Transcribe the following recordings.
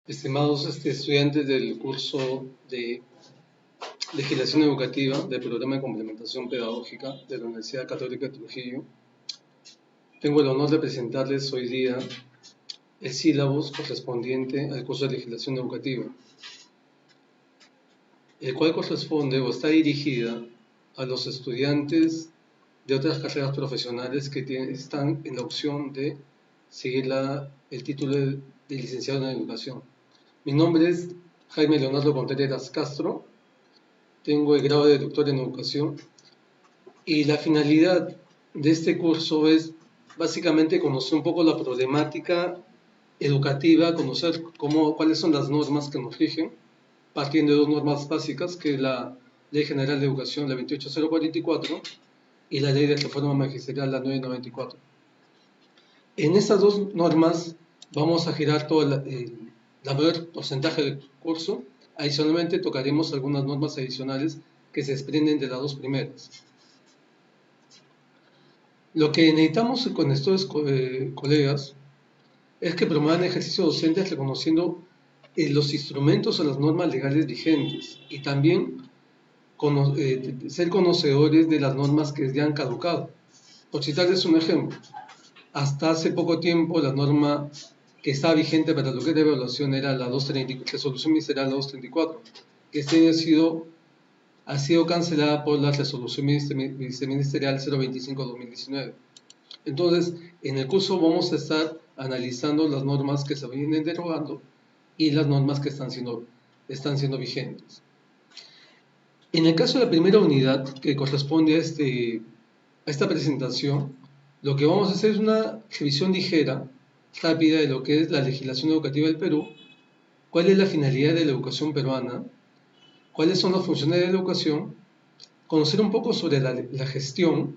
Estimados estudiantes del curso de Legislación Educativa del Programa de Complementación Pedagógica de la Universidad Católica de Trujillo, tengo el honor de presentarles hoy día el sílabus correspondiente al curso de Legislación Educativa, el cual corresponde o está dirigida a los estudiantes de otras carreras profesionales que están en la opción de seguir el título de licenciado en Educación. Mi nombre es Jaime Leonardo Contreras Castro, tengo el grado de doctor en Educación y la finalidad de este curso es básicamente conocer un poco la problemática educativa, conocer cuáles son las normas que nos rigen, partiendo de dos normas básicas, que es la Ley General de Educación, la 28044, y la Ley de Reforma Magisterial, la 994. En estas dos normas vamos a girar todo la mayor porcentaje del curso. Adicionalmente tocaremos algunas normas adicionales que se desprenden de las dos primeras. Lo que necesitamos con estos colegas es que promuevan ejercicios docentes reconociendo los instrumentos o las normas legales vigentes y también ser conocedores de las normas que ya han caducado. Por citarles un ejemplo, hasta hace poco tiempo la norma que estaba vigente para lo que es de evaluación era la 234, resolución ministerial 234, que este año ha sido cancelada por la resolución viceministerial 025-2019. Entonces, en el curso vamos a estar analizando las normas que se vienen derogando y las normas que están siendo vigentes. En el caso de la primera unidad, que corresponde a esta presentación, lo que vamos a hacer es una revisión ligera, rápida, de lo que es la legislación educativa del Perú, cuál es la finalidad de la educación peruana, cuáles son las funciones de la educación, conocer un poco sobre la gestión,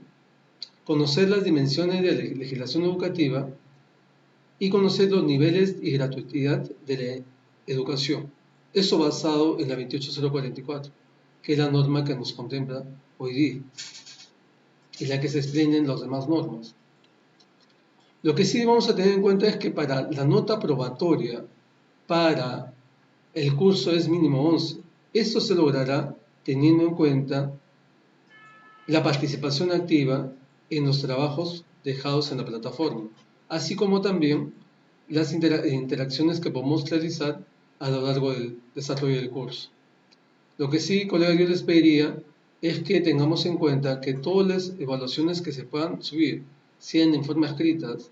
conocer las dimensiones de la legislación educativa y conocer los niveles y gratuidad de la educación. Eso basado en la 28044, que es la norma que nos contempla hoy día y la que se desprenden las demás normas. Lo que sí vamos a tener en cuenta es que para la nota probatoria para el curso es mínimo 11. Esto se logrará teniendo en cuenta la participación activa en los trabajos dejados en la plataforma, así como también las interacciones que podemos realizar a lo largo del desarrollo del curso. Lo que sí, colegas, yo les pediría es que tengamos en cuenta que todas las evaluaciones que se puedan subir, sean en forma escritas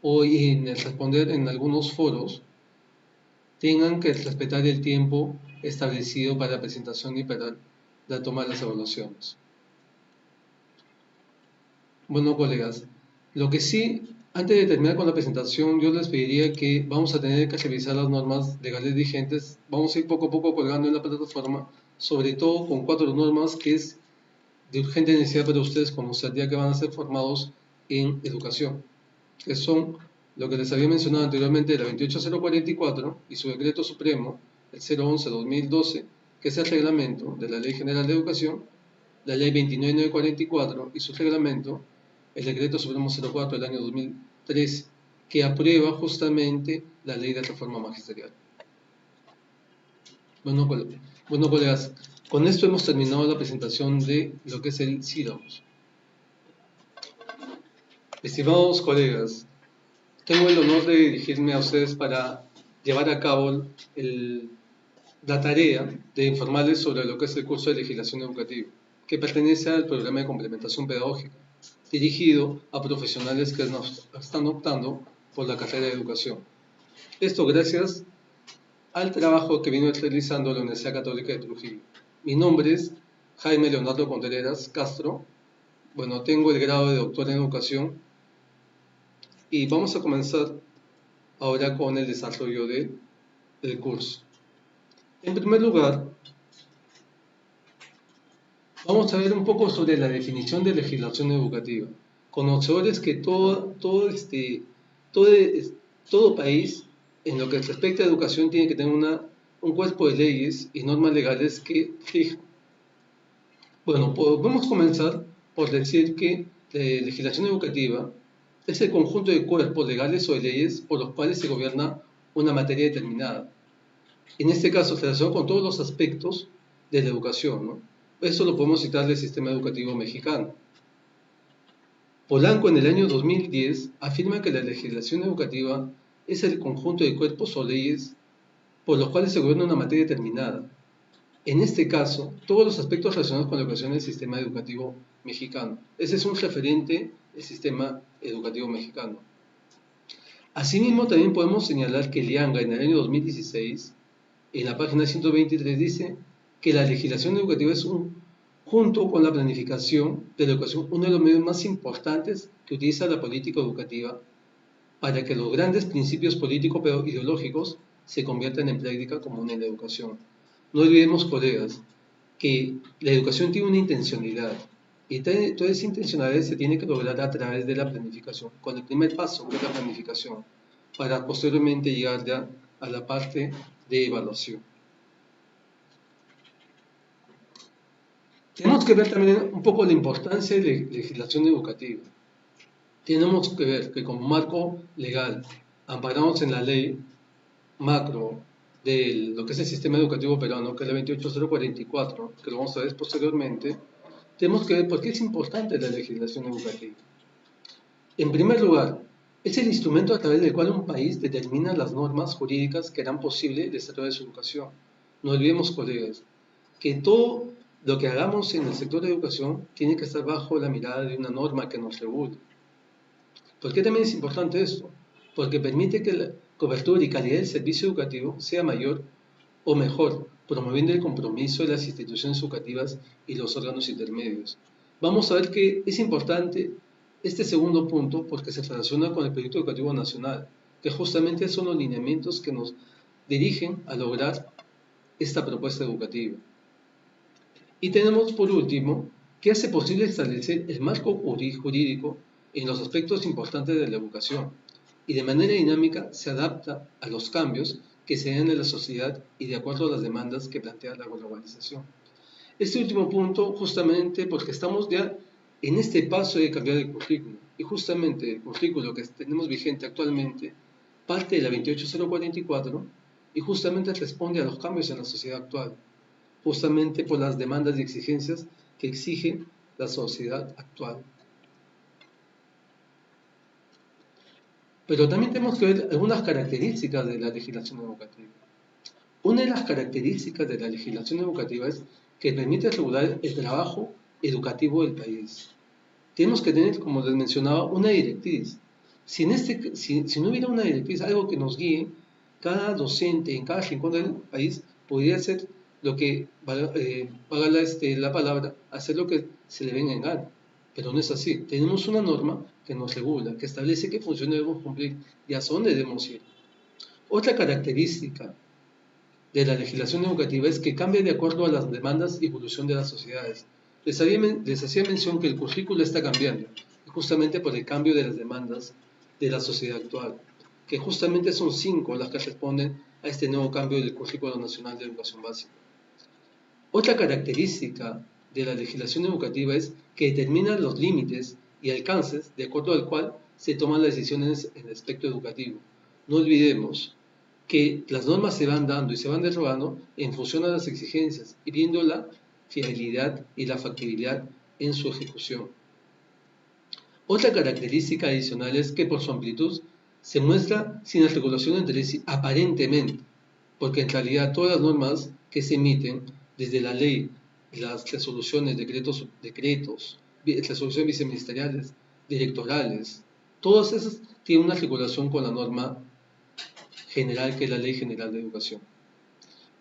o en el responder en algunos foros, tengan que respetar el tiempo establecido para la presentación y para la toma de las evaluaciones. Bueno, colegas, lo que sí, antes de terminar con la presentación, yo les pediría que vamos a tener que revisar las normas legales vigentes. Vamos a ir poco a poco colgando en la plataforma, sobre todo con 4 normas que es de urgente necesidad para ustedes conocer, ya que van a ser formados en educación, que son lo que les había mencionado anteriormente, la 28044 y su decreto supremo, el 011-2012, que es el reglamento de la Ley General de Educación, la Ley 29944 y su reglamento, el decreto supremo 04 del año 2003, que aprueba justamente la Ley de Reforma Magisterial. Bueno, colegas, con esto hemos terminado la presentación de lo que es el sílabus. Estimados colegas, tengo el honor de dirigirme a ustedes para llevar a cabo la tarea de informarles sobre lo que es el curso de legislación educativa, que pertenece al programa de complementación pedagógica, dirigido a profesionales que están optando por la carrera de educación. Esto gracias al trabajo que vino realizando la Universidad Católica de Trujillo. Mi nombre es Jaime Leonardo Contreras Castro. Bueno, tengo el grado de doctor en educación y vamos a comenzar ahora con el desarrollo del curso. En primer lugar, vamos a ver un poco sobre la definición de legislación educativa. Conocedores que todo país, en lo que respecta a educación, tiene que tener un cuerpo de leyes y normas legales que fijan. Bueno, podemos comenzar por decir que la legislación educativa es el conjunto de cuerpos legales o de leyes por los cuales se gobierna una materia determinada. En este caso, relacionado con todos los aspectos de la educación, ¿no? Eso lo podemos citar del sistema educativo mexicano. Polanco en el año 2010 afirma que la legislación educativa es el conjunto de cuerpos o leyes por los cuales se gobierna una materia determinada. En este caso, todos los aspectos relacionados con la educación del sistema educativo mexicano. Ese es un referente del sistema educativo mexicano. Asimismo, también podemos señalar que Lianga en el año 2016, en la página 123, dice que la legislación educativa es junto con la planificación de la educación, uno de los medios más importantes que utiliza la política educativa para que los grandes principios políticos pero ideológicos se conviertan en práctica común en la educación. No olvidemos, colegas, que la educación tiene una intencionalidad y toda esa intencionalidad se tiene que lograr a través de la planificación, con el primer paso que es la planificación, para posteriormente llegar ya a la parte de evaluación. Tenemos que ver también un poco la importancia de la legislación educativa. Tenemos que ver que como marco legal, amparados en la ley macro de lo que es el sistema educativo peruano, que es la 28044, que lo vamos a ver posteriormente, tenemos que ver por qué es importante la legislación educativa. En primer lugar, es el instrumento a través del cual un país determina las normas jurídicas que harán posible el desarrollo de su educación. No olvidemos, colegas, que todo lo que hagamos en el sector de educación tiene que estar bajo la mirada de una norma que nos regule. ¿Por qué también es importante esto? Porque permite que la cobertura y calidad del servicio educativo sea mayor o mejor, promoviendo el compromiso de las instituciones educativas y los órganos intermedios. Vamos a ver que es importante este segundo punto porque se relaciona con el Proyecto Educativo Nacional, que justamente son los lineamientos que nos dirigen a lograr esta propuesta educativa. Y tenemos por último que hace posible establecer el marco jurídico en los aspectos importantes de la educación y de manera dinámica se adapta a los cambios que se dan en la sociedad y de acuerdo a las demandas que plantea la globalización. Este último punto justamente porque estamos ya en este paso de cambiar el currículo y justamente el currículo que tenemos vigente actualmente parte de la 28044 y justamente responde a los cambios en la sociedad actual, justamente por las demandas y exigencias que exige la sociedad actual. Pero también tenemos que ver algunas características de la legislación educativa. Una de las características de la legislación educativa es que permite regular el trabajo educativo del país. Tenemos que tener, como les mencionaba, una directriz. Si no hubiera una directriz, algo que nos guíe, cada docente en cada rincón del país podría hacer lo que, paga la palabra, hacer lo que se le venga en gana. Pero no es así. Tenemos una norma que nos regula, que establece qué funciones debemos cumplir y hacia dónde debemos ir. Otra característica de la legislación educativa es que cambia de acuerdo a las demandas y evolución de las sociedades. Les hacía mención que el currículo está cambiando, justamente por el cambio de las demandas de la sociedad actual, que justamente son 5 las que responden a este nuevo cambio del Currículo Nacional de Educación Básica. Otra característica de la legislación educativa es que determina los límites y alcances de acuerdo al cual se toman las decisiones en el aspecto educativo. No olvidemos que las normas se van dando y se van derogando en función a las exigencias y viendo la fiabilidad y la factibilidad en su ejecución. Otra característica adicional es que por su amplitud se muestra sin articulación entre sí aparentemente, porque en realidad todas las normas que se emiten desde la ley, las resoluciones, decretos, resoluciones viceministeriales, directorales, todas esas tienen una articulación con la norma general que es la Ley General de Educación.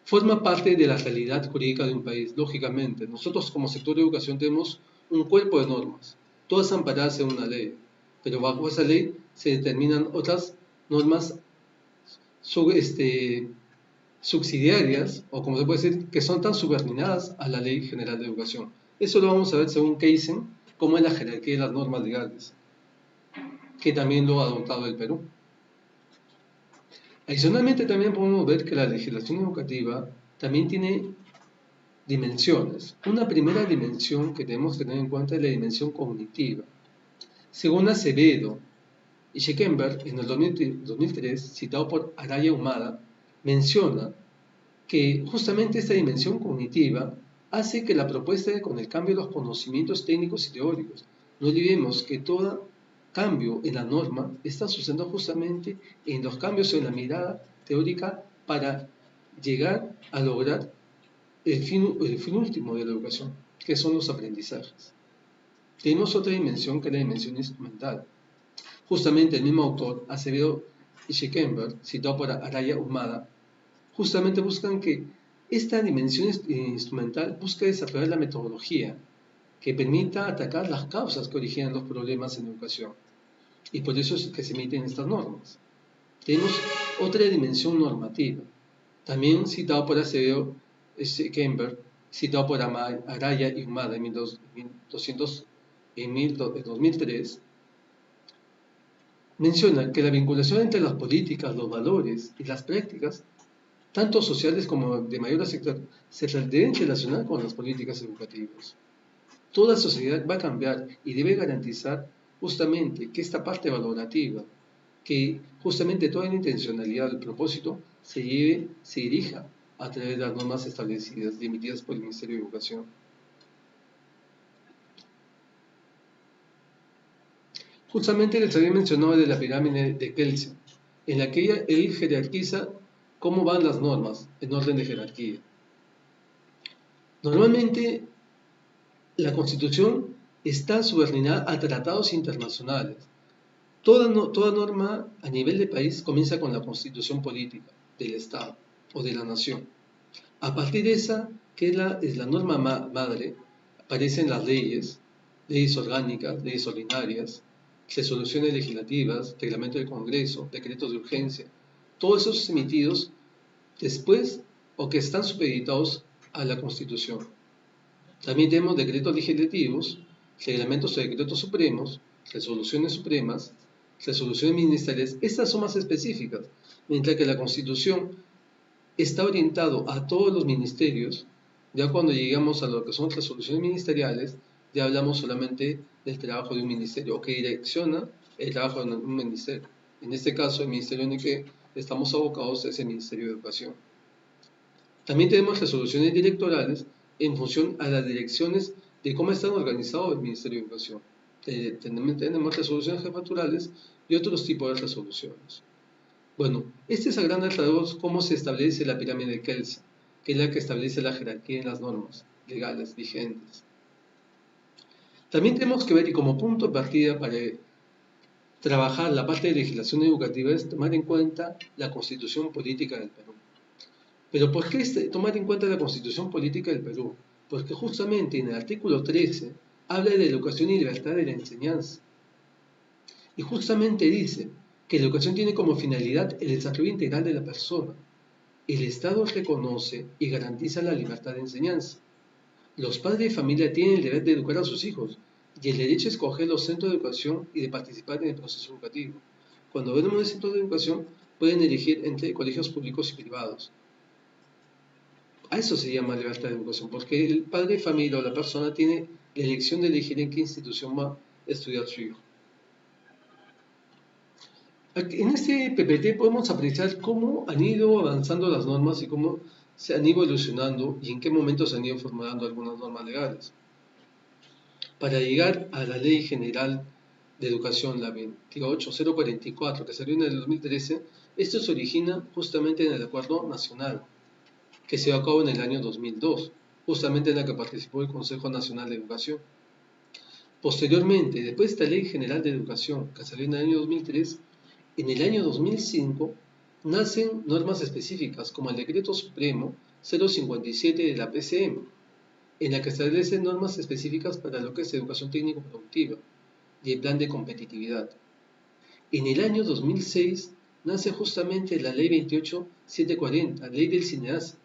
Forma parte de la realidad jurídica de un país, lógicamente. Nosotros como sector de educación tenemos un cuerpo de normas, todas amparadas en una ley, pero bajo esa ley se determinan otras normas subsidiarias, o como se puede decir, que son tan subordinadas a la Ley General de Educación. Eso lo vamos a ver según Keisen, cómo es la jerarquía de las normas legales, que también lo ha adoptado el Perú. Adicionalmente también podemos ver que la legislación educativa también tiene dimensiones. Una primera dimensión que tenemos que tener en cuenta es la dimensión cognitiva. Según Acevedo, Y Scheckenberg, en el 2003, citado por Araya Humada, menciona que justamente esta dimensión cognitiva hace que la propuesta con el cambio de los conocimientos técnicos y teóricos. No olvidemos que todo cambio en la norma está sucediendo justamente en los cambios en la mirada teórica para llegar a lograr el fin último de la educación, que son los aprendizajes. Tenemos otra dimensión que es la dimensión instrumental. Justamente el mismo autor, Acevedo y Scheckenberg, citado por Araya Humada, justamente buscan que esta dimensión instrumental busca desarrollar la metodología que permita atacar las causas que originan los problemas en educación. Y por eso es que se emiten estas normas. Tenemos otra dimensión normativa, también citado por Acevedo Scheckenberg, citado por Araya y Humada en 2003, menciona que la vinculación entre las políticas, los valores y las prácticas, tanto sociales como de mayor sector, se deben relacionar con las políticas educativas. Toda sociedad va a cambiar y debe garantizar justamente que esta parte valorativa, que justamente toda la intencionalidad del propósito se dirija a través de las normas establecidas y emitidas por el Ministerio de Educación. Justamente les había mencionado de la pirámide de Kelsen, en la que él jerarquiza cómo van las normas en orden de jerarquía. Normalmente la Constitución está subordinada a tratados internacionales. Toda norma a nivel de país comienza con la Constitución política del Estado o de la nación. A partir de esa, que es la norma madre, aparecen las leyes orgánicas, leyes ordinarias, resoluciones legislativas, reglamento del Congreso, decretos de urgencia, todos esos emitidos después o que están supeditados a la Constitución. También tenemos decretos legislativos, reglamentos o decretos supremos, resoluciones supremas, resoluciones ministeriales. Estas son más específicas, mientras que la Constitución está orientado a todos los ministerios. Ya cuando llegamos a lo que son resoluciones ministeriales, ya hablamos solamente del trabajo de un ministerio o que direcciona el trabajo de un ministerio. En este caso, el ministerio en el que estamos abocados es el Ministerio de Educación. También tenemos resoluciones directorales en función a las direcciones de cómo están organizados el Ministerio de Educación. También tenemos resoluciones jefaturales y otros tipos de resoluciones. Bueno, este es a grandes rasgos cómo se establece la pirámide de Kelsen, que es la que establece la jerarquía en las normas legales vigentes. También tenemos que ver, y como punto de partida para trabajar la parte de legislación educativa, es tomar en cuenta la Constitución Política del Perú. Pero ¿por qué tomar en cuenta la Constitución Política del Perú? Porque justamente en el artículo 13 habla de educación y libertad de la enseñanza. Y justamente dice que la educación tiene como finalidad el desarrollo integral de la persona. El Estado reconoce y garantiza la libertad de enseñanza. Los padres de familia tienen el deber de educar a sus hijos y el derecho a escoger los centros de educación y de participar en el proceso educativo. Cuando hablamos de centros de educación, pueden elegir entre colegios públicos y privados. A eso se llama libertad de educación, porque el padre de familia o la persona tiene la elección de elegir en qué institución va a estudiar su hijo. En este PPT podemos apreciar cómo han ido avanzando las normas y cómo se han ido evolucionando y en qué momento se han ido formulando algunas normas legales. Para llegar a la Ley General de Educación, la 28044, que salió en el 2013, esto se origina justamente en el Acuerdo Nacional, que se llevó a cabo en el año 2002, justamente en la que participó el Consejo Nacional de Educación. Posteriormente, después de esta Ley General de Educación, que salió en el año 2003, en el año 2005 nacen normas específicas como el Decreto Supremo 057 de la PCM, en la que establecen normas específicas para lo que es educación técnico-productiva y el plan de competitividad. En el año 2006 nace justamente la Ley 28740, Ley del CINEAS,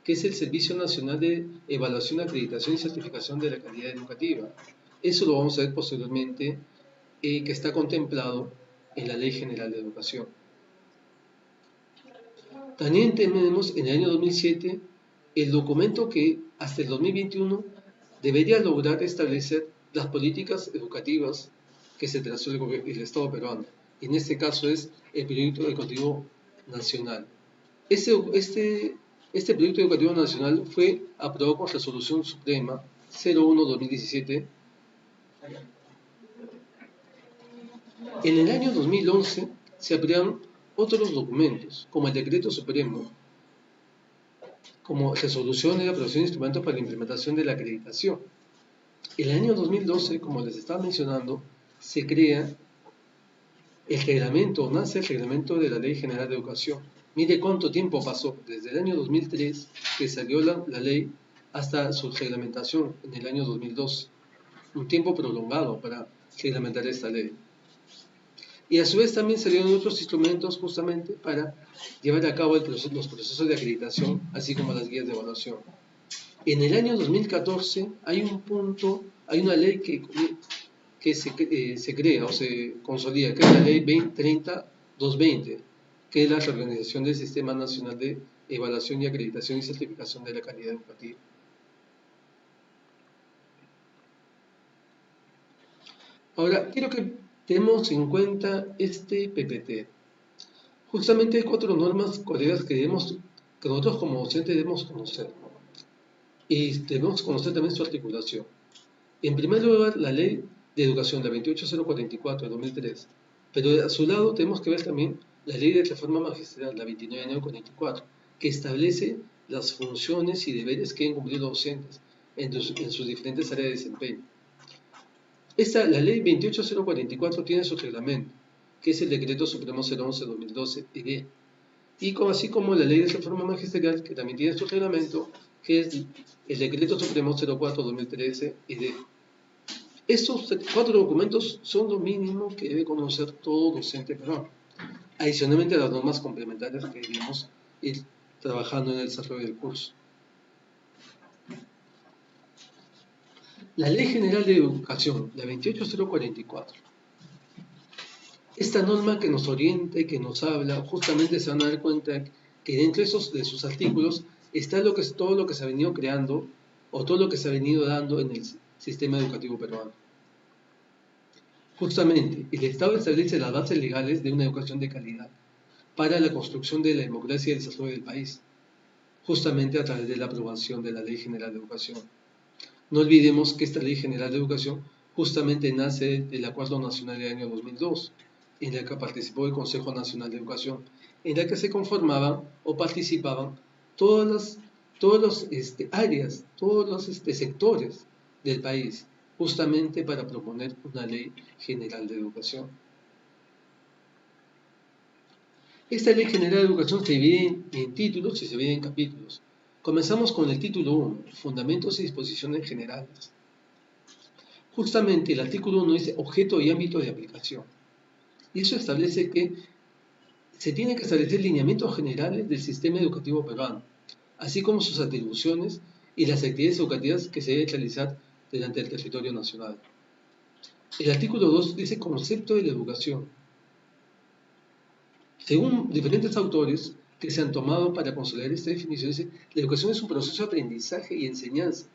que es el Servicio Nacional de Evaluación, Acreditación y Certificación de la Calidad Educativa. Eso lo vamos a ver posteriormente, que está contemplado en la Ley General de Educación. También tenemos en el año 2007 el documento que hasta el 2021 debería lograr establecer las políticas educativas que se trazó el Estado peruano. y en este caso es el Proyecto Educativo Nacional. Este Proyecto Educativo Nacional fue aprobado con Resolución Suprema 01-2017. En el año 2011 se aprobaron otros documentos, como el Decreto Supremo, como resolución de aprobación de instrumentos para la implementación de la acreditación. En el año 2012, como les estaba mencionando, se crea el reglamento, nace el reglamento de la Ley General de Educación. Mire cuánto tiempo pasó, desde el año 2003, que salió la ley, hasta su reglamentación en el año 2012. Un tiempo prolongado para reglamentar esta ley. Y a su vez también salieron otros instrumentos justamente para llevar a cabo los procesos de acreditación, así como las guías de evaluación. En el año 2014 hay una ley que se crea o se consolida, que es la ley 30-220, que es la reorganización del Sistema Nacional de Evaluación y Acreditación y Certificación de la Calidad Educativa. Ahora, quiero que tenemos en cuenta este PPT. Justamente hay 4 normas, colegas, que nosotros como docentes debemos conocer, ¿no? Y debemos conocer también su articulación. En primer lugar, la Ley de Educación, la 28044 de 2003, pero a su lado tenemos que ver también la Ley de Reforma Magistral, la 29944, que establece las funciones y deberes que deben cumplir los docentes en sus diferentes áreas de desempeño. La Ley 28044 tiene su reglamento, que es el Decreto Supremo 011-2012-ED, y así como la Ley de Reforma Magistral, que también tiene su reglamento, que es el Decreto Supremo 04-2013-ED. Estos 4 documentos son lo mínimo que debe conocer todo docente peruano, adicionalmente a las normas complementarias que debemos ir trabajando en el desarrollo del curso. La Ley General de Educación, la 28044. Esta norma que nos orienta y que nos habla, justamente se van a dar cuenta que dentro de sus artículos está todo lo que se ha venido creando o todo lo que se ha venido dando en el sistema educativo peruano. Justamente, el Estado establece las bases legales de una educación de calidad para la construcción de la democracia y el desarrollo del país, justamente a través de la aprobación de la Ley General de Educación. No olvidemos que esta Ley General de Educación justamente nace del Acuerdo Nacional del año 2002, en la que participó el Consejo Nacional de Educación, en la que se conformaban o participaban todas las áreas, todos los sectores del país, justamente para proponer una Ley General de Educación. Esta Ley General de Educación se divide en títulos y se divide en capítulos. Comenzamos con el título 1, Fundamentos y Disposiciones Generales. Justamente el artículo 1 dice objeto y ámbito de aplicación. Y eso establece que se tienen que establecer lineamientos generales del sistema educativo peruano, así como sus atribuciones y las actividades educativas que se deben realizar delante del territorio nacional. El artículo 2 dice concepto de la educación. Según diferentes autores que se han tomado para consolidar esta definición, dice, la educación es un proceso de aprendizaje y enseñanza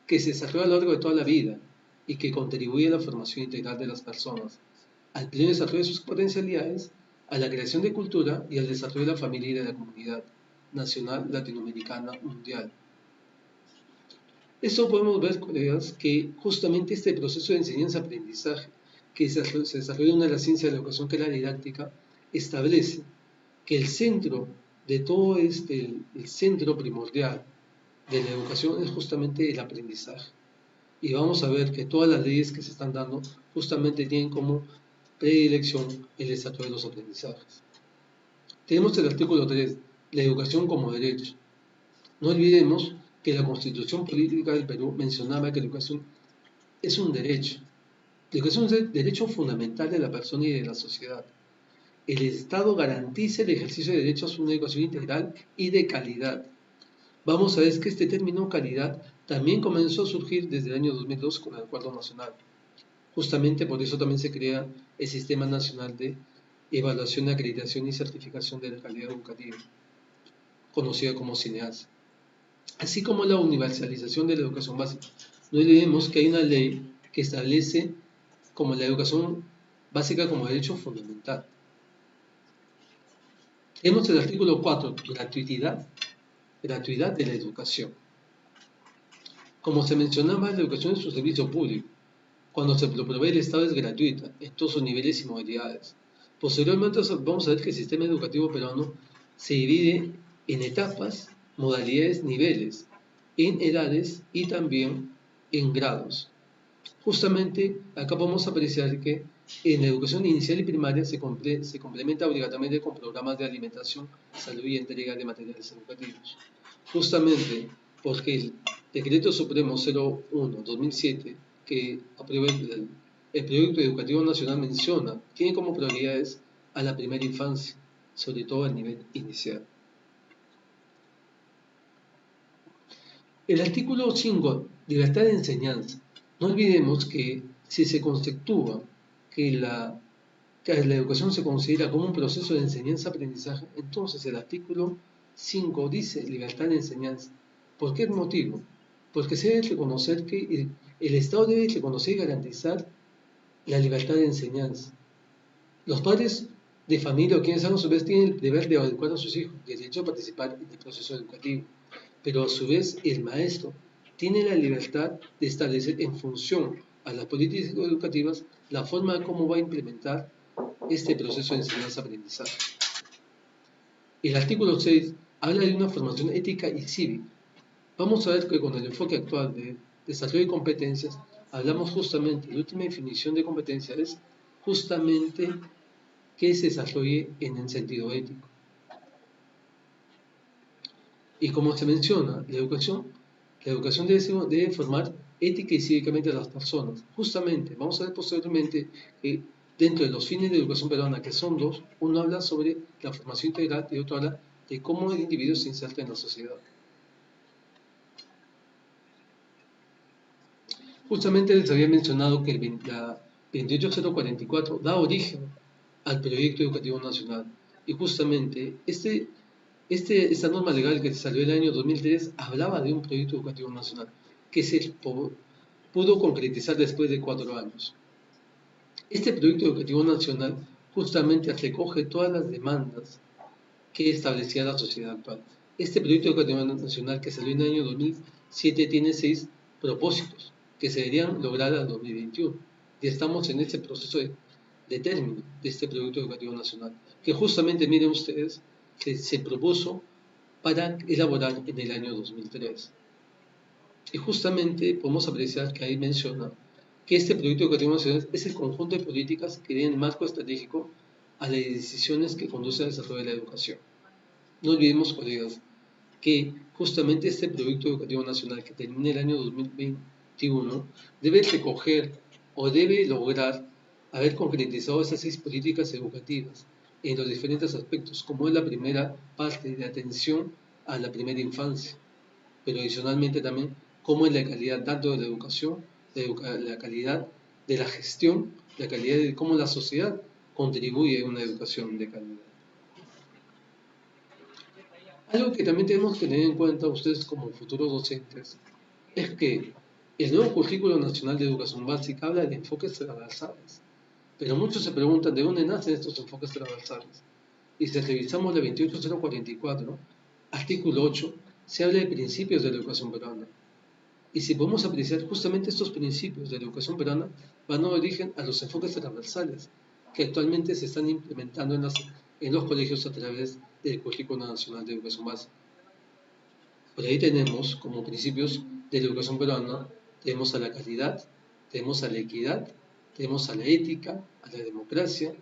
que se desarrolla a lo largo de toda la vida y que contribuye a la formación integral de las personas, al pleno desarrollo de sus potencialidades, a la creación de cultura y al desarrollo de la familia y de la comunidad nacional, latinoamericana, mundial. Esto podemos ver, colegas, que justamente este proceso de enseñanza-aprendizaje que se desarrolla en una de las ciencias de la educación, que es la didáctica, establece que el centro de todo el centro primordial de la educación es justamente el aprendizaje. Y vamos a ver que todas las leyes que se están dando justamente tienen como predilección el desarrollo de los aprendizajes. Tenemos el artículo 3, la educación como derecho. No olvidemos que la Constitución Política del Perú mencionaba que la educación es un derecho. La educación es un derecho fundamental de la persona y de la sociedad. El Estado garantiza el ejercicio de derechos a una educación integral y de calidad. Vamos a ver que este término calidad también comenzó a surgir desde el año 2002 con el Acuerdo Nacional. Justamente por eso también se crea el Sistema Nacional de Evaluación, Acreditación y Certificación de la Calidad Educativa, conocida como CINEAS. Así como la universalización de la educación básica. No olvidemos que hay una ley que establece como la educación básica como derecho fundamental. Tenemos el artículo 4, gratuidad de la educación. Como se mencionaba, la educación es un servicio público. Cuando se lo provee el Estado es gratuita, en todos sus niveles y modalidades. Posteriormente vamos a ver que el sistema educativo peruano se divide en etapas, modalidades, niveles, en edades y también en grados. Justamente acá podemos apreciar que en la educación inicial y primaria se complementa obligatoriamente con programas de alimentación, salud y entrega de materiales educativos. Justamente porque el Decreto Supremo 01/2007, que aprueba el Proyecto Educativo Nacional, menciona, tiene como prioridades a la primera infancia, sobre todo al nivel inicial. El artículo 5, libertad de enseñanza. No olvidemos que si se conceptúa que la educación se considera como un proceso de enseñanza-aprendizaje, entonces el artículo 5 dice libertad de enseñanza. ¿Por qué motivo? Porque se debe reconocer que el Estado debe reconocer y garantizar la libertad de enseñanza. Los padres de familia o quienes sean a su vez tienen el deber de adecuar a sus hijos y el derecho a participar en el proceso educativo, pero a su vez el maestro tiene la libertad de establecer en función a las políticas educativas la forma de cómo va a implementar este proceso de enseñanza-aprendizaje. El artículo 6 habla de una formación ética y cívica. Vamos a ver que con el enfoque actual de desarrollo de competencias, hablamos justamente, la última definición de competencia es justamente que se desarrolle en el sentido ético. Y como se menciona, la educación debe formar ética y cívicamente a las personas. Justamente, vamos a ver posteriormente que dentro de los fines de educación peruana, que son dos, uno habla sobre la formación integral y otro habla de cómo el individuo se inserta en la sociedad. Justamente les había mencionado que la 28044 da origen al Proyecto Educativo Nacional. Y justamente esta norma legal que salió en el año 2003 hablaba de un Proyecto Educativo Nacional que se pudo concretizar después de 4 años. Este Proyecto Educativo Nacional justamente recoge todas las demandas que establecía la sociedad actual. Este Proyecto Educativo Nacional que salió en el año 2007 tiene 6 propósitos que se deberían lograr al 2021. Y estamos en este proceso de término de este Proyecto Educativo Nacional, que justamente, miren ustedes, que se propuso para elaborar en el año 2003. Y justamente podemos apreciar que ahí menciona que este Proyecto Educativo Nacional es el conjunto de políticas que den marco estratégico a las decisiones que conducen al desarrollo de la educación. No olvidemos, colegas, que justamente este Proyecto Educativo Nacional que termina el año 2021 debe recoger o debe lograr haber concretizado esas 6 políticas educativas en los diferentes aspectos, como es la primera parte de atención a la primera infancia, pero adicionalmente también cómo es la calidad tanto de la educación, la calidad de la gestión, la calidad de cómo la sociedad contribuye a una educación de calidad. Algo que también tenemos que tener en cuenta ustedes como futuros docentes es que el nuevo Currículo Nacional de Educación Básica habla de enfoques transversales, pero muchos se preguntan de dónde nacen estos enfoques transversales. Y si revisamos la 28044, artículo 8, se habla de principios de la educación peruana. Y si podemos apreciar justamente estos principios de la educación peruana, van a dar origen a los enfoques transversales que actualmente se están implementando en los colegios a través del Currículo Nacional de Educación Básica. Por ahí tenemos como principios de la educación peruana, tenemos a la calidad, tenemos a la equidad, tenemos a la ética, a la democracia,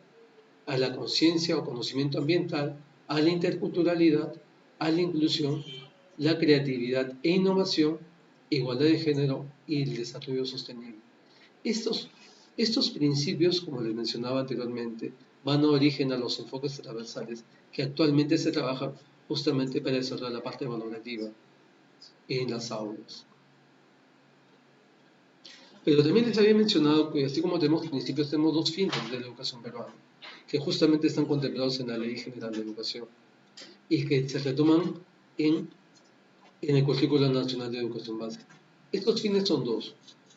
a la conciencia o conocimiento ambiental, a la interculturalidad, a la inclusión, la creatividad e innovación, igualdad de género y el desarrollo sostenible. Estos principios, como les mencionaba anteriormente, van a origen a los enfoques transversales que actualmente se trabajan justamente para desarrollar la parte valorativa en las aulas. Pero también les había mencionado que así como tenemos principios, tenemos 2 fines de la educación peruana, que justamente están contemplados en la Ley General de Educación y que se retoman en el Currículo Nacional de Educación Básica. Estos fines son 2.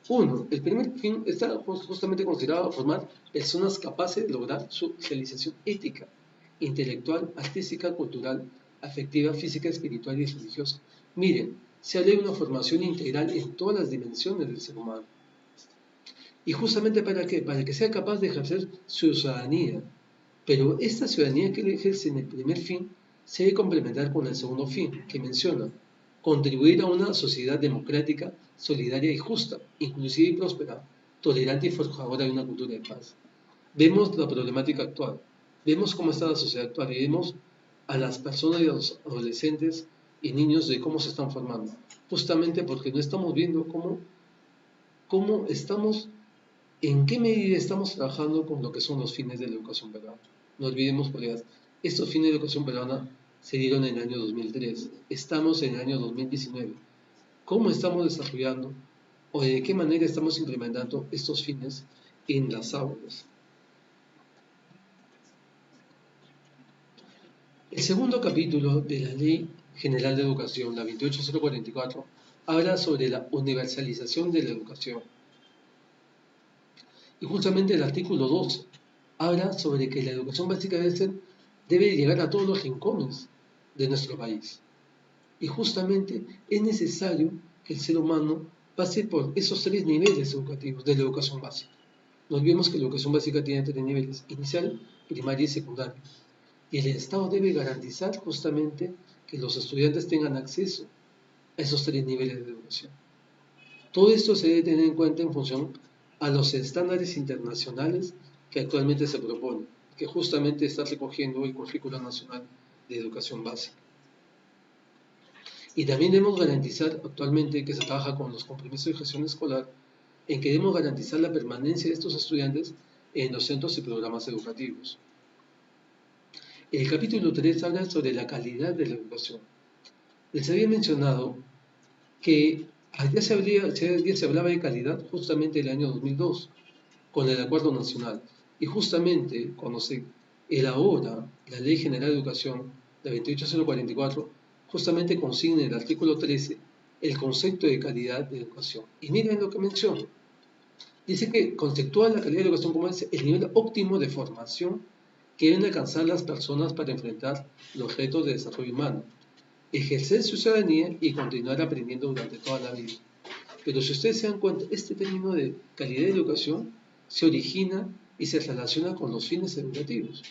Uno, el primer fin está justamente considerado formar personas capaces de lograr su realización ética, intelectual, artística, cultural, afectiva, física, espiritual y religiosa. Miren, se habla de una formación integral en todas las dimensiones del ser humano. ¿Y justamente para qué? Para que sea capaz de ejercer su ciudadanía. Pero esta ciudadanía que él ejerce en el primer fin se debe complementar con el segundo fin, que menciona, contribuir a una sociedad democrática, solidaria y justa, inclusiva y próspera, tolerante y forjadora de una cultura de paz. Vemos la problemática actual, vemos cómo está la sociedad actual y vemos a las personas y a los adolescentes y niños de cómo se están formando, justamente porque no estamos viendo cómo estamos, en qué medida estamos trabajando con lo que son los fines de la educación peruana. No olvidemos, colegas, estos fines de educación peruana se dieron en el año 2003, estamos en el año 2019. ¿Cómo estamos desarrollando o de qué manera estamos implementando estos fines en las aulas? El segundo capítulo de la Ley General de Educación, la 28044, habla sobre la universalización de la educación. Y justamente el artículo 2 habla sobre que la educación básica debe llegar a todos los rincones de nuestro país. Y justamente es necesario que el ser humano pase por esos tres niveles educativos de la educación básica. No olvidemos que la educación básica tiene tres niveles: inicial, primaria y secundaria. Y el Estado debe garantizar justamente que los estudiantes tengan acceso a esos tres niveles de educación. Todo esto se debe tener en cuenta en función a los estándares internacionales que actualmente se proponen, que justamente está recogiendo el Currículo Nacional de Educación Básica. Y también debemos garantizar actualmente que se trabaja con los compromisos de gestión escolar, en que debemos garantizar la permanencia de estos estudiantes en los centros y programas educativos. El capítulo 3 habla sobre la calidad de la educación. Les había mencionado que ya se hablaba de calidad justamente en el año 2002, con el Acuerdo Nacional. Y justamente cuando se elabora la Ley General de Educación, la 28044, justamente consigna en el artículo 13 el concepto de calidad de educación. Y miren lo que menciona. Dice que conceptúa la calidad de educación como es el nivel óptimo de formación que deben alcanzar las personas para enfrentar los retos de desarrollo humano, ejercer su ciudadanía y continuar aprendiendo durante toda la vida. Pero si ustedes se dan cuenta, este término de calidad de educación se origina y se relaciona con los fines educativos.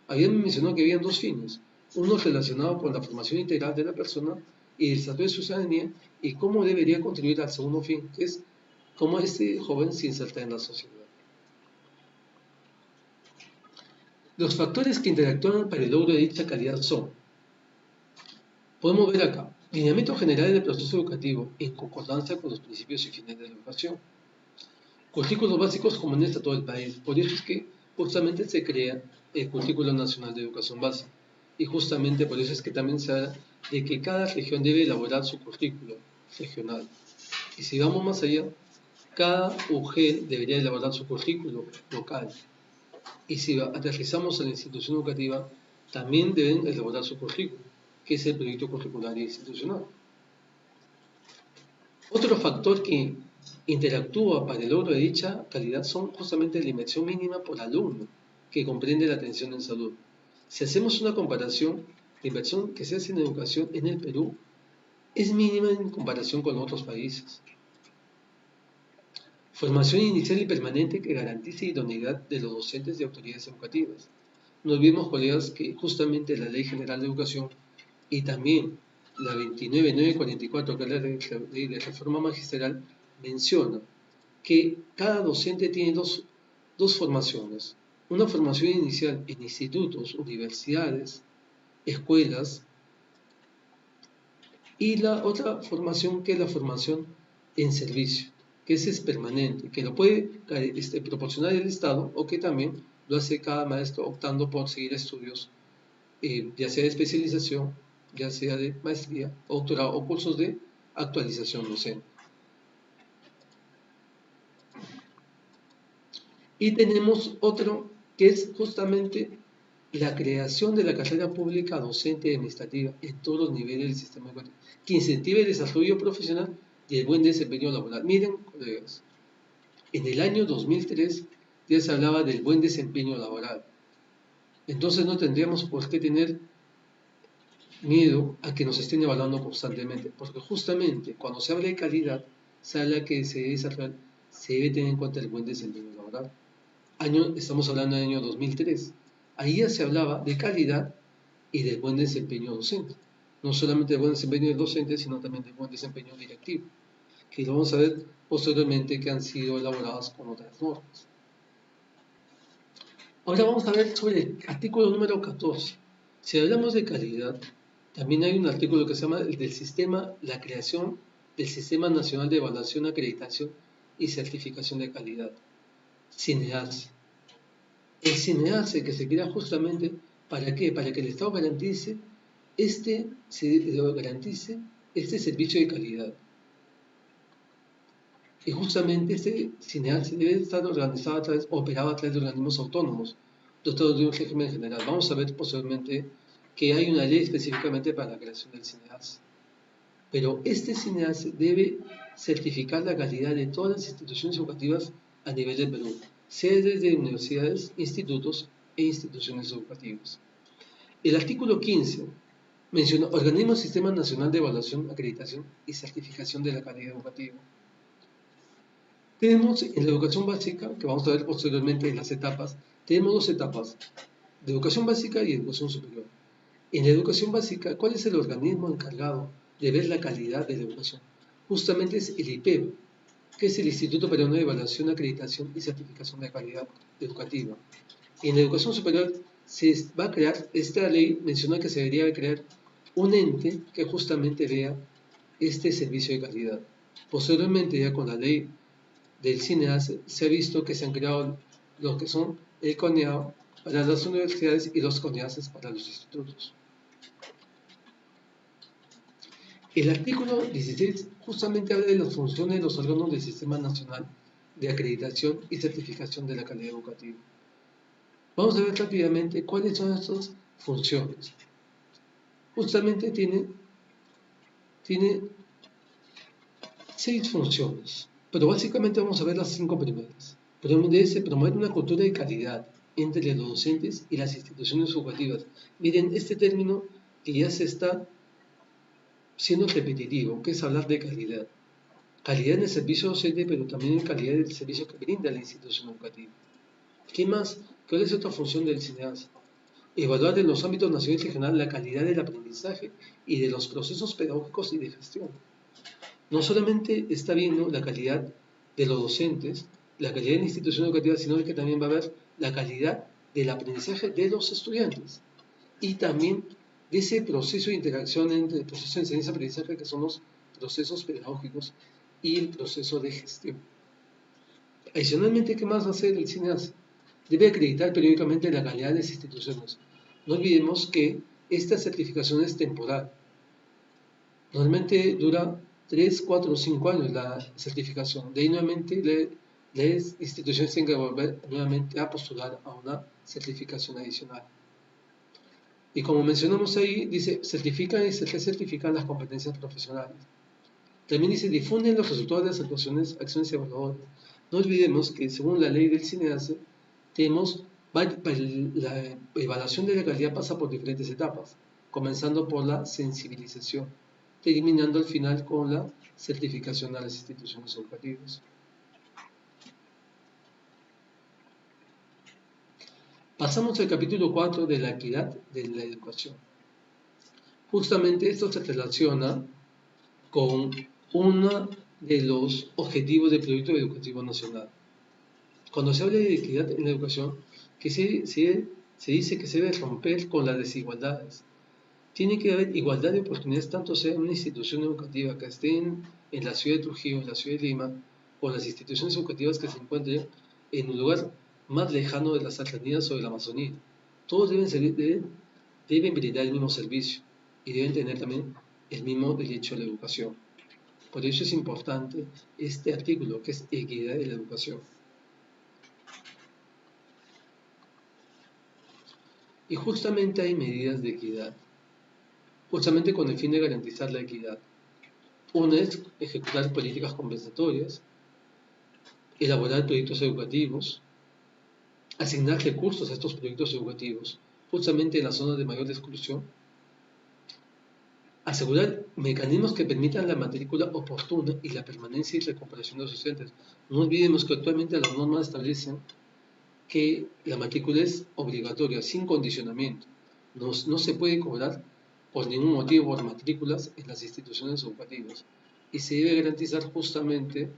Habían mencionado que habían dos fines, uno relacionado con la formación integral de la persona y el desarrollo de su ciudadanía, y cómo debería contribuir al segundo fin, que es cómo este joven se inserta en la sociedad. Los factores que interactúan para el logro de dicha calidad son, podemos ver acá, lineamientos generales del proceso educativo en concordancia con los principios y fines de la educación, currículos básicos comunes a todo el país. Por eso es que justamente se crea el Currículo Nacional de Educación Básica. Y justamente por eso es que también se habla de que cada región debe elaborar su currículo regional. Y si vamos más allá, cada UG debería elaborar su currículo local. Y si aterrizamos a la institución educativa, también deben elaborar su currículo, que es el proyecto curricular institucional. Otro factor que interactúa para el logro de dicha calidad son justamente la inversión mínima por alumno, que comprende la atención en salud. Si hacemos una comparación, la inversión que se hace en educación en el Perú es mínima en comparación con otros países. Formación inicial y permanente que garantice idoneidad de los docentes y autoridades educativas. No olvidemos, colegas, que justamente la Ley General de Educación y también la 29944, que es la ley de reforma magistral, menciona que cada docente tiene dos formaciones. Una formación inicial en institutos, universidades, escuelas, y la otra formación que es la formación en servicio, que ese es permanente, que lo puede proporcionar el Estado o que también lo hace cada maestro optando por seguir estudios, ya sea de especialización, ya sea de maestría, doctorado o cursos de actualización docente. Y tenemos otro que es justamente la creación de la carrera pública docente y administrativa en todos los niveles del sistema educativo, que incentive el desarrollo profesional y el buen desempeño laboral. Miren, colegas, En el año 2003 ya se hablaba del buen desempeño laboral. Entonces no tendríamos por qué tener miedo a que nos estén evaluando constantemente, porque justamente cuando se habla de calidad, se habla que se debe tener en cuenta el buen desempeño laboral. Estamos hablando del año 2003. Ahí ya se hablaba de calidad y del buen desempeño docente. No solamente del buen desempeño del docente, sino también del buen desempeño directivo, que lo vamos a ver posteriormente que han sido elaboradas con otras normas. Ahora vamos a ver sobre el artículo número 14. Si hablamos de calidad, también hay un artículo que se llama el del sistema, la creación del Sistema Nacional de Evaluación, Acreditación y Certificación de Calidad, CINEACE. El CINEACE que se crea justamente ¿para qué? Para que el Estado garantice este servicio de calidad. Y justamente este CINEACE debe estar operado a través de organismos autónomos, dotados de un régimen general. Vamos a ver posteriormente que hay una ley específicamente para la creación del CINEACE. Pero este CINEACE debe certificar la calidad de todas las instituciones educativas a nivel del Perú, sea desde universidades, institutos e instituciones educativas. El artículo 15 menciona organismo Sistema Nacional de Evaluación, Acreditación y Certificación de la Calidad Educativa. Tenemos en la educación básica, que vamos a ver posteriormente en las etapas, tenemos dos etapas, de educación básica y educación superior. En la educación básica, ¿cuál es el organismo encargado de ver la calidad de la educación? Justamente es el IPEB, que es el Instituto Peruano de Evaluación, Acreditación y Certificación de Calidad Educativa. Y en la educación superior se va a crear, esta ley menciona que se debería crear un ente que justamente vea este servicio de calidad. Posteriormente, ya con la ley del CINEACE, se ha visto que se han creado lo que son el CONEAO para las universidades y los CONEACES para los institutos. El artículo 16 justamente habla de las funciones de los órganos del Sistema Nacional de Acreditación y Certificación de la Calidad Educativa. Vamos a ver rápidamente cuáles son estas funciones. Justamente tiene 6 funciones, pero básicamente vamos a ver las 5 primeras. Debe promover una cultura de calidad entre los docentes y las instituciones educativas. Miren, este término que ya se está siendo repetitivo, que es hablar de calidad. Calidad en el servicio docente, pero también en calidad del servicio que brinda la institución educativa. ¿Qué más? ¿Cuál es otra función del CINEACE? Evaluar en los ámbitos nacional y regional la calidad del aprendizaje y de los procesos pedagógicos y de gestión. No solamente está viendo la calidad de los docentes, la calidad de la institución educativa, sino que también va a ver la calidad del aprendizaje de los estudiantes y también de ese proceso de interacción entre el proceso de enseñanza-aprendizaje, que son los procesos pedagógicos y el proceso de gestión. Adicionalmente, ¿qué más va a hacer el CINEACE? Debe acreditar periódicamente la calidad de las instituciones. No olvidemos que esta certificación es temporal. Normalmente dura 3, 4 o 5 años la certificación. De ahí nuevamente las instituciones tienen que volver nuevamente a postular a una certificación adicional. Y como mencionamos ahí, dice, certifican y se recertifican las competencias profesionales. También dice, difunden los resultados de las acciones evaluadoras. No olvidemos que según la ley del CINEACE, la evaluación de la calidad pasa por diferentes etapas, comenzando por la sensibilización, terminando al final con la certificación a las instituciones educativas. Pasamos al capítulo 4 de la equidad de la educación. Justamente esto se relaciona con uno de los objetivos del Proyecto Educativo Nacional. Cuando se habla de equidad en la educación, que se dice que se debe romper con las desigualdades. Tiene que haber igualdad de oportunidades, tanto sea en una institución educativa que esté en la ciudad de Trujillo, en la ciudad de Lima, o las instituciones educativas que se encuentren en un lugar más lejano de las serranías o de la Amazonía. Todos deben brindar el mismo servicio y deben tener también el mismo derecho a la educación. Por eso es importante este artículo, que es equidad de la educación. Y justamente hay medidas de equidad, justamente con el fin de garantizar la equidad. Una es ejecutar políticas compensatorias, elaborar proyectos educativos, asignar recursos a estos proyectos educativos, justamente en las zonas de mayor exclusión, asegurar mecanismos que permitan la matrícula oportuna y la permanencia y recuperación de los estudiantes. No olvidemos que actualmente las normas establecen que la matrícula es obligatoria, sin condicionamiento. No se puede cobrar por ningún motivo por matrículas en las instituciones educativas y se debe garantizar justamente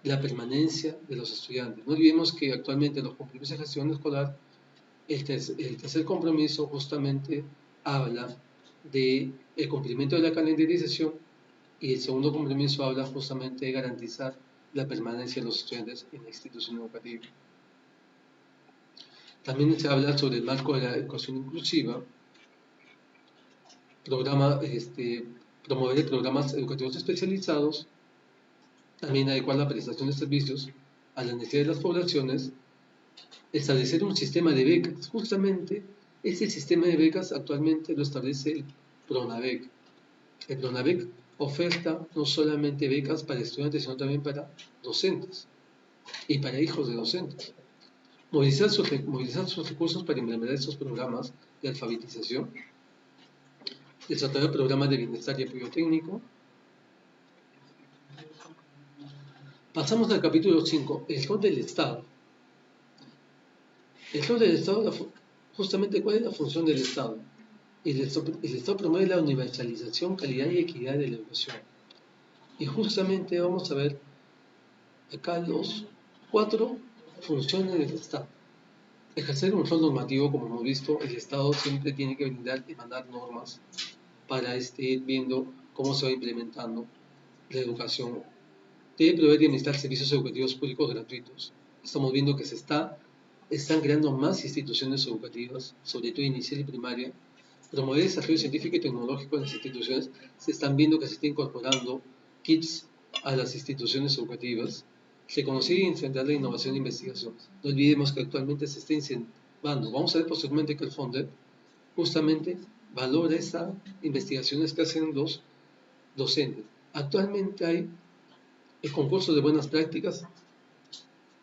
la permanencia de los estudiantes. No olvidemos que actualmente los compromisos de gestión escolar, el tercer compromiso justamente habla del cumplimiento de la calendarización y el segundo compromiso habla justamente de garantizar la permanencia de los estudiantes en la institución educativa. También se habla sobre el marco de la educación inclusiva, promover programas educativos especializados, también adecuar la prestación de servicios a las necesidades de las poblaciones, establecer un sistema de becas. Justamente este sistema de becas actualmente lo establece el PRONAVEC. El PRONAVEC oferta no solamente becas para estudiantes, sino también para docentes y para hijos de docentes. Movilizar sus recursos para implementar estos programas de alfabetización, desarrollar programas de bienestar y apoyo técnico. Pasamos al capítulo 5, el rol del Estado. El rol del Estado, justamente, ¿cuál es la función del Estado? El Estado promueve la universalización, calidad y equidad de la educación. Y justamente vamos a ver acá los 4 funciones del Estado. Ejercer un rol normativo, como hemos visto, el Estado siempre tiene que brindar y mandar normas para ir viendo cómo se va implementando la educación. Debe proveer y administrar servicios educativos públicos gratuitos. Estamos viendo que están creando más instituciones educativas, sobre todo inicial y primaria. Promover el desarrollo científico y tecnológico en las instituciones. Se están viendo que se está incorporando kits a las instituciones educativas. Reconocer y incentivar la innovación e investigación. No olvidemos que actualmente se está incentivando. Vamos a ver posteriormente que el FONDEP justamente valora estas investigaciones que hacen los docentes. Actualmente hay el concurso de buenas prácticas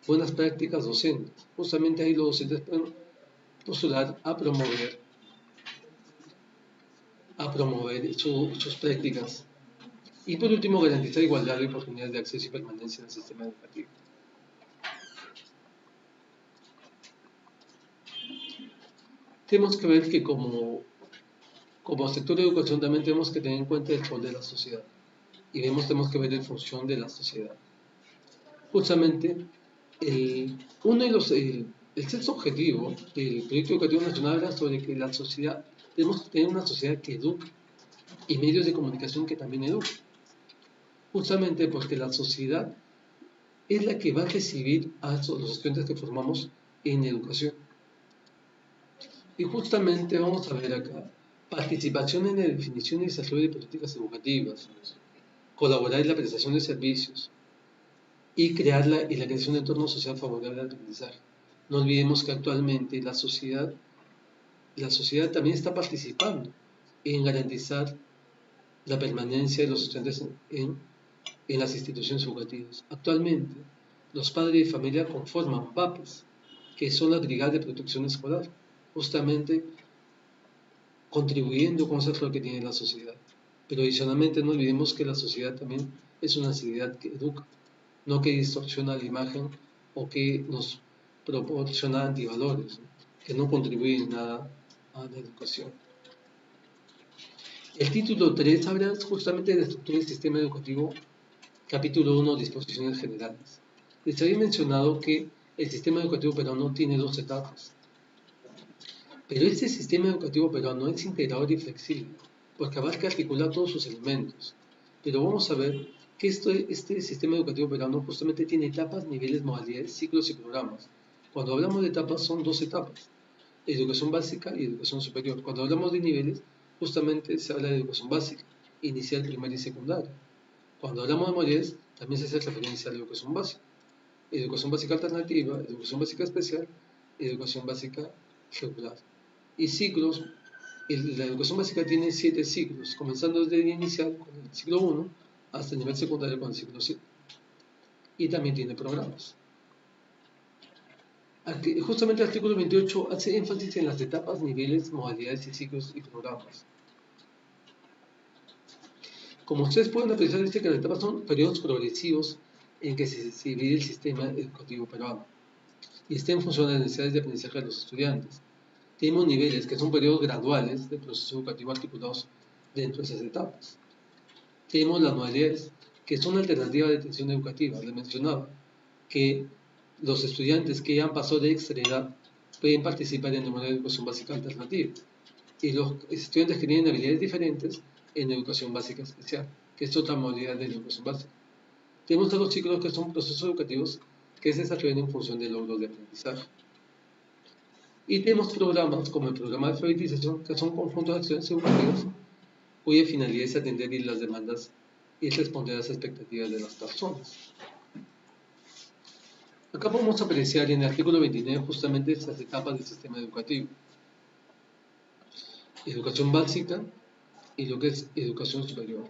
docentes. Justamente ahí los docentes pueden postular a promover sus prácticas. Y por último, garantizar igualdad de oportunidades de acceso y permanencia en el sistema educativo. Tenemos que ver que como sector de educación también tenemos que tener en cuenta el rol de la sociedad. Y tenemos que ver en función de la sociedad. Justamente, el sexto objetivo del Proyecto Educativo Nacional era sobre que la sociedad, tenemos que tener una sociedad que eduque y medios de comunicación que también eduquen. Justamente porque la sociedad es la que va a recibir a los estudiantes que formamos en educación. Y justamente vamos a ver acá, participación en la definición y desarrollo de políticas educativas, colaborar en la prestación de servicios y la creación de un entorno social favorable al aprendizaje. No olvidemos que actualmente la sociedad también está participando en garantizar la permanencia de los estudiantes en las instituciones educativas. Actualmente, los padres de familia conforman PAPES, que son las brigadas de protección escolar, justamente contribuyendo con ese rol que tiene la sociedad. Pero adicionalmente no olvidemos que la sociedad también es una sociedad que educa, no que distorsiona la imagen o que nos proporciona antivalores, que no contribuyen nada a la educación. El título 3 habla justamente de la estructura del sistema educativo, capítulo 1, disposiciones generales. Les había mencionado que el sistema educativo peruano tiene 2 etapas. Pero este sistema educativo peruano es integrador y flexible, porque abarca articular todos sus elementos. Pero vamos a ver que este sistema educativo peruano justamente tiene etapas, niveles, modalidades, ciclos y programas. Cuando hablamos de etapas son 2 etapas, educación básica y educación superior. Cuando hablamos de niveles, justamente se habla de educación básica, inicial, primaria y secundaria. Cuando hablamos de modalidades, también se hace referencia a la educación básica alternativa, educación básica especial, educación básica regular. Y ciclos, la educación básica tiene 7 ciclos, comenzando desde el inicial con el ciclo 1 hasta el nivel secundario con el ciclo 7. Y también tiene programas. Justamente el artículo 28 hace énfasis en las etapas, niveles, modalidades y ciclos y programas. Como ustedes pueden apreciar, dice que las etapas son periodos progresivos en que se divide el sistema educativo peruano y está en función de las necesidades de aprendizaje de los estudiantes. Tenemos niveles que son periodos graduales del proceso educativo articulados dentro de esas etapas. Tenemos las modalidades que son alternativas de atención educativa. Les mencionaba que los estudiantes que han pasado de extra edad pueden participar en el modelo de educación básica alternativa y los estudiantes que tienen habilidades diferentes en educación básica especial, que es otra modalidad de educación básica. Tenemos otros ciclos que son procesos educativos que se desarrollan en función de logros de aprendizaje. Y tenemos programas como el programa de alfabetización, que son conjuntos de acciones educativas cuya finalidad es atender las demandas y responder a las expectativas de las personas. Acá podemos apreciar en el artículo 29 justamente estas etapas del sistema educativo. Educación básica y lo que es educación superior.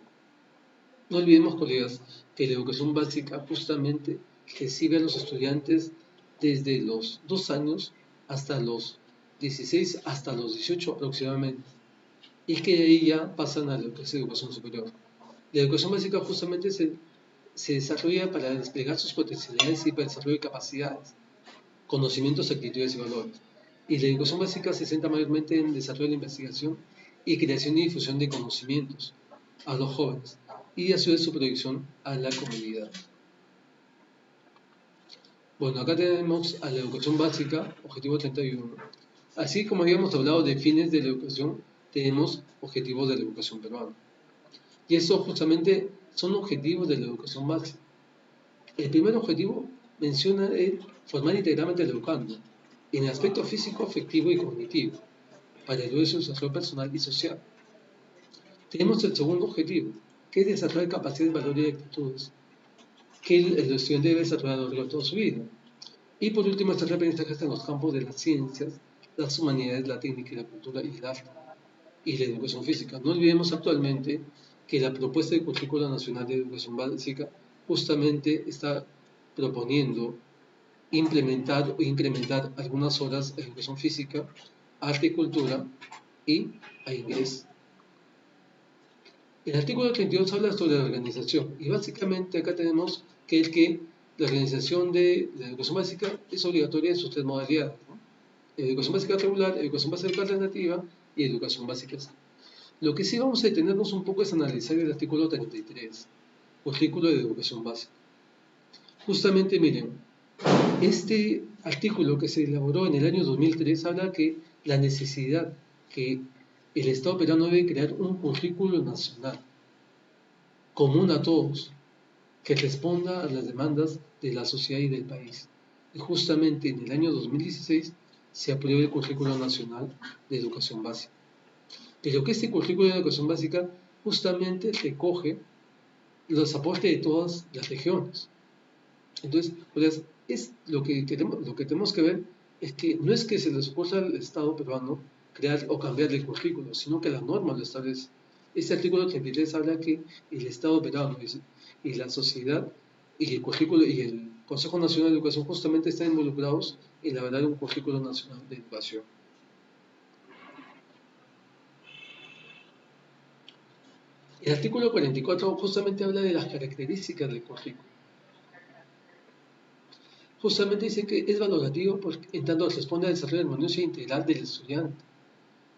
No olvidemos, colegas, que la educación básica justamente recibe a los estudiantes desde los 2 años hasta los 16, hasta los 18 aproximadamente, y que de ahí ya pasan a lo que es educación superior. La educación básica justamente se desarrolla para desplegar sus potencialidades y para el desarrollo de capacidades, conocimientos, actitudes y valores. Y la educación básica se centra mayormente en el desarrollo de la investigación y creación y difusión de conocimientos a los jóvenes y a su vez su proyección a la comunidad. Bueno, acá tenemos a la educación básica, objetivo 31. Así como habíamos hablado de fines de la educación, tenemos objetivos de la educación peruana. Y eso justamente son objetivos de la educación básica. El primer objetivo menciona el formar integralmente al educando en el aspecto físico, afectivo y cognitivo, para el desarrollo personal y social. Tenemos el segundo objetivo, que es desarrollar capacidades, valores y actitudes, que el estudiante debe desarrollar a lo largo de toda su vida. Y por último, está el aprendizaje en los campos de las ciencias, las humanidades, la técnica y la cultura y el arte, y la educación física. No olvidemos actualmente que la propuesta de currícula nacional de educación básica justamente está proponiendo implementar o incrementar algunas horas de educación física, arte y cultura y a inglés. El artículo 32 habla sobre la organización y básicamente acá tenemos que la organización de la educación básica es obligatoria en sus tres modalidades, ¿no? Educación básica regular, educación básica alternativa y educación básica. Lo que sí vamos a detenernos un poco es analizar el artículo 33, currículo de educación básica. Justamente miren, este artículo que se elaboró en el año 2003 habla que la necesidad que el Estado peruano debe crear un currículo nacional común a todos, que responda a las demandas de la sociedad y del país. Y justamente en el año 2016 se aprueba el currículo nacional de educación básica. Pero que este currículo de educación básica justamente recoge los aportes de todas las regiones. Entonces, pues, es lo que tenemos que ver es que no es que se les ocurra al Estado peruano crear o cambiar el currículo, sino que la norma lo establece. Este artículo 33 habla que el Estado peruano y la sociedad y el currículo y el Consejo Nacional de Educación justamente están involucrados en elaborar un currículo nacional de educación. El artículo 44 justamente habla de las características del currículo. Justamente dice que es valorativo en tanto responde al desarrollo armonioso e integral del estudiante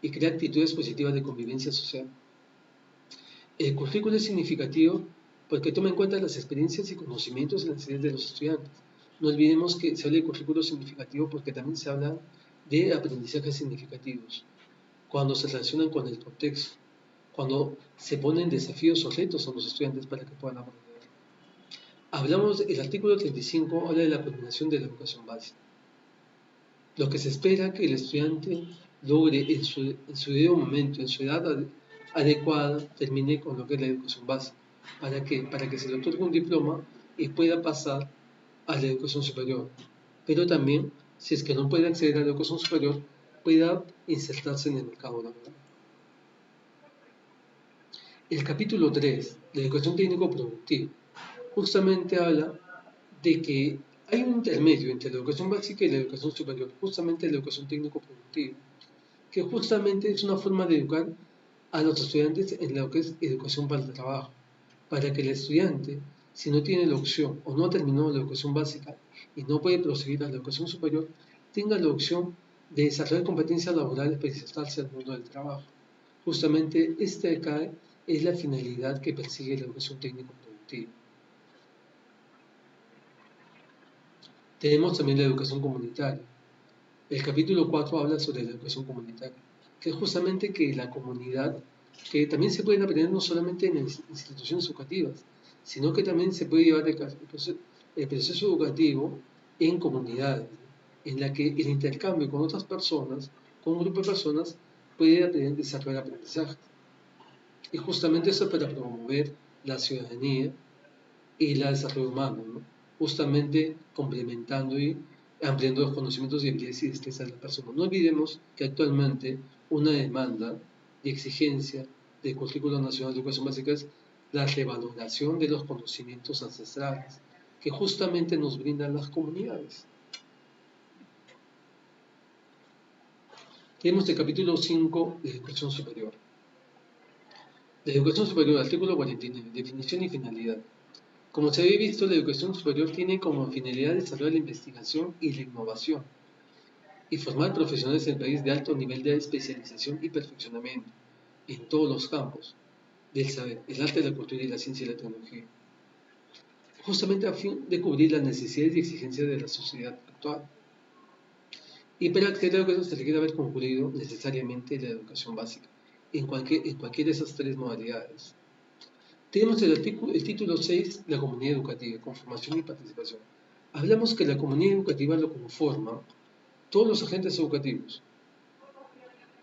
y crea actitudes positivas de convivencia social. El currículo es significativo porque toma en cuenta las experiencias y conocimientos y necesidades de los estudiantes. No olvidemos que se habla de currículo significativo porque también se habla de aprendizajes significativos, cuando se relacionan con el contexto, cuando se ponen desafíos o retos a los estudiantes para que puedan aprender. Hablamos, el artículo 35 habla de la culminación de la educación básica. Lo que se espera que el estudiante logre en su debido momento, en su edad adecuada, termine con lo que es la educación básica. ¿Para qué? Para que se le otorgue un diploma y pueda pasar a la educación superior. Pero también, si es que no puede acceder a la educación superior, pueda insertarse en el mercado laboral. El capítulo 3, la educación técnico-productiva, justamente habla de que Hay un intermedio entre la educación básica y la educación superior, justamente la educación técnico-productiva, que justamente es una forma de educar a los estudiantes en lo que es educación para el trabajo, para que el estudiante, si no tiene la opción o no ha terminado la educación básica y no puede proseguir a la educación superior, tenga la opción de desarrollar competencias laborales para insertarse al mundo del trabajo. Justamente esta acá es la finalidad que persigue la educación técnico-productiva. Tenemos también la educación comunitaria. El capítulo 4 habla sobre la educación comunitaria, que es justamente que la comunidad, que también se pueden aprender no solamente en instituciones educativas, sino que también se puede llevar el proceso educativo en comunidades, en la que el intercambio con otras personas, con un grupo de personas, puede desarrollar aprendizaje. Y justamente eso es para promover la ciudadanía y el desarrollo humano, ¿no? Justamente complementando y ampliando los conocimientos y habilidades y destrezas de la persona. No olvidemos que actualmente una demanda y exigencia del Currículo Nacional de Educación Básica es la revaloración de los conocimientos ancestrales que justamente nos brindan las comunidades. Tenemos el capítulo 5 de Educación Superior. La educación superior, artículo 49, definición y finalidad. Como se había visto, la educación superior tiene como finalidad desarrollar la investigación y la innovación y formar profesionales en el país de alto nivel de especialización y perfeccionamiento en todos los campos del saber, el arte, la cultura y la ciencia y la tecnología, justamente a fin de cubrir las necesidades y exigencias de la sociedad actual. Y para acceder a eso se requiere haber concluido necesariamente la educación básica en cualquiera de esas tres modalidades. Tenemos el título 6, la comunidad educativa, conformación y participación. Hablamos que la comunidad educativa lo conforman todos los agentes educativos.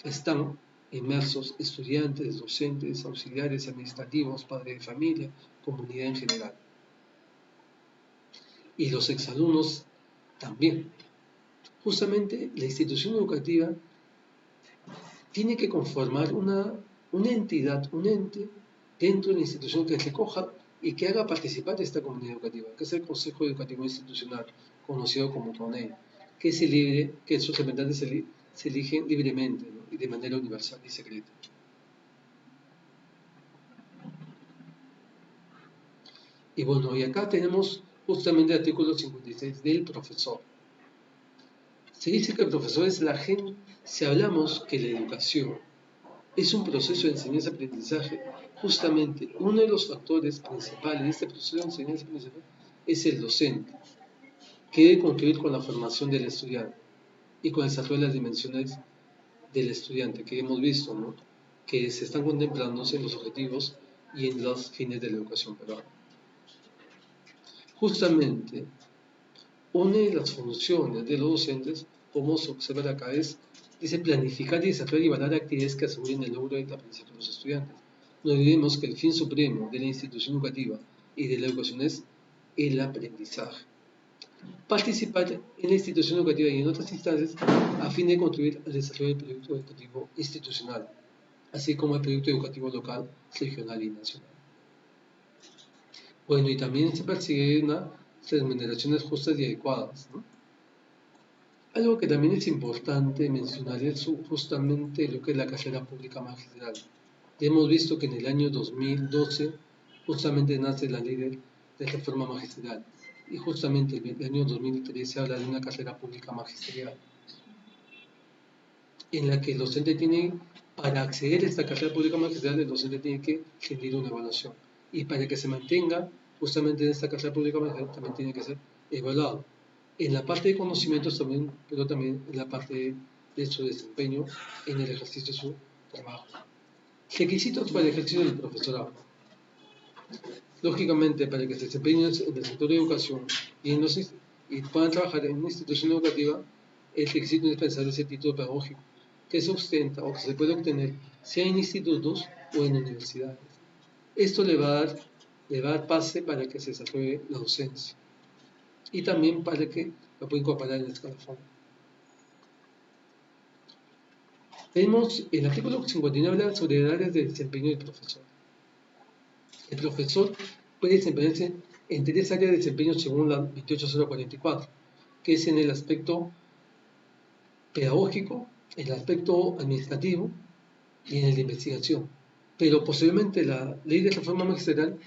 Están inmersos estudiantes, docentes, auxiliares, administrativos, padres de familia, comunidad en general. Y los exalumnos también. Justamente la institución educativa tiene que conformar una entidad, un ente dentro de la institución que recoja y que haga participar de esta comunidad educativa, que es el Consejo Educativo Institucional, conocido como CONEI, que es libre, que sus representantes se eligen libremente, ¿no? Y de manera universal y secreta. Y bueno, y acá tenemos justamente el artículo 56 del profesor. Se dice que el profesor es la gente, si hablamos que la educación es un proceso de enseñanza-aprendizaje, justamente uno de los factores principales de este proceso de enseñanza-aprendizaje es el docente, que debe concluir con la formación del estudiante y con el desarrollo de las dimensiones del estudiante, que hemos visto, ¿no? Que se están contemplándose en los objetivos y en los fines de la educación peruana. Justamente, una de las funciones de los docentes, como se observa acá, dice planificar y desarrollar y evaluar actividades que aseguren el logro del aprendizaje de los estudiantes. No olvidemos que el fin supremo de la institución educativa y de la educación es el aprendizaje. Participar en la institución educativa y en otras instancias a fin de contribuir al desarrollo del proyecto educativo institucional, así como el proyecto educativo local, regional y nacional. Bueno, y también se persigue unas remuneraciones justas y adecuadas, ¿no? Algo que también es importante mencionar es justamente lo que es la carrera pública magistral. Ya hemos visto que en el año 2012 justamente nace la ley de reforma magistral y justamente en el año 2013 habla de una carrera pública magistral en la que el docente tiene, para acceder a esta carrera pública magistral, el docente tiene que rendir una evaluación y para que se mantenga justamente en esta carrera pública magistral también tiene que ser evaluado en la parte de conocimientos también, pero también en la parte de su desempeño en el ejercicio de su trabajo. Requisitos para el ejercicio del profesorado. Lógicamente, para que se desempeñen en el sector de educación y puedan trabajar en una institución educativa, el requisito indispensable es el título pedagógico, que se ostenta o que se puede obtener sea en institutos o en universidades. Esto le va a dar pase para que se desarrolle la docencia y también para que lo pueda incorporar en el escalafón. Tenemos el artículo 59 habla sobre áreas de desempeño del profesor. El profesor puede desempeñarse en 3 áreas de desempeño según la 28044, que es en el aspecto pedagógico, el aspecto administrativo y en el de investigación. Pero posteriormente la ley de reforma magisterial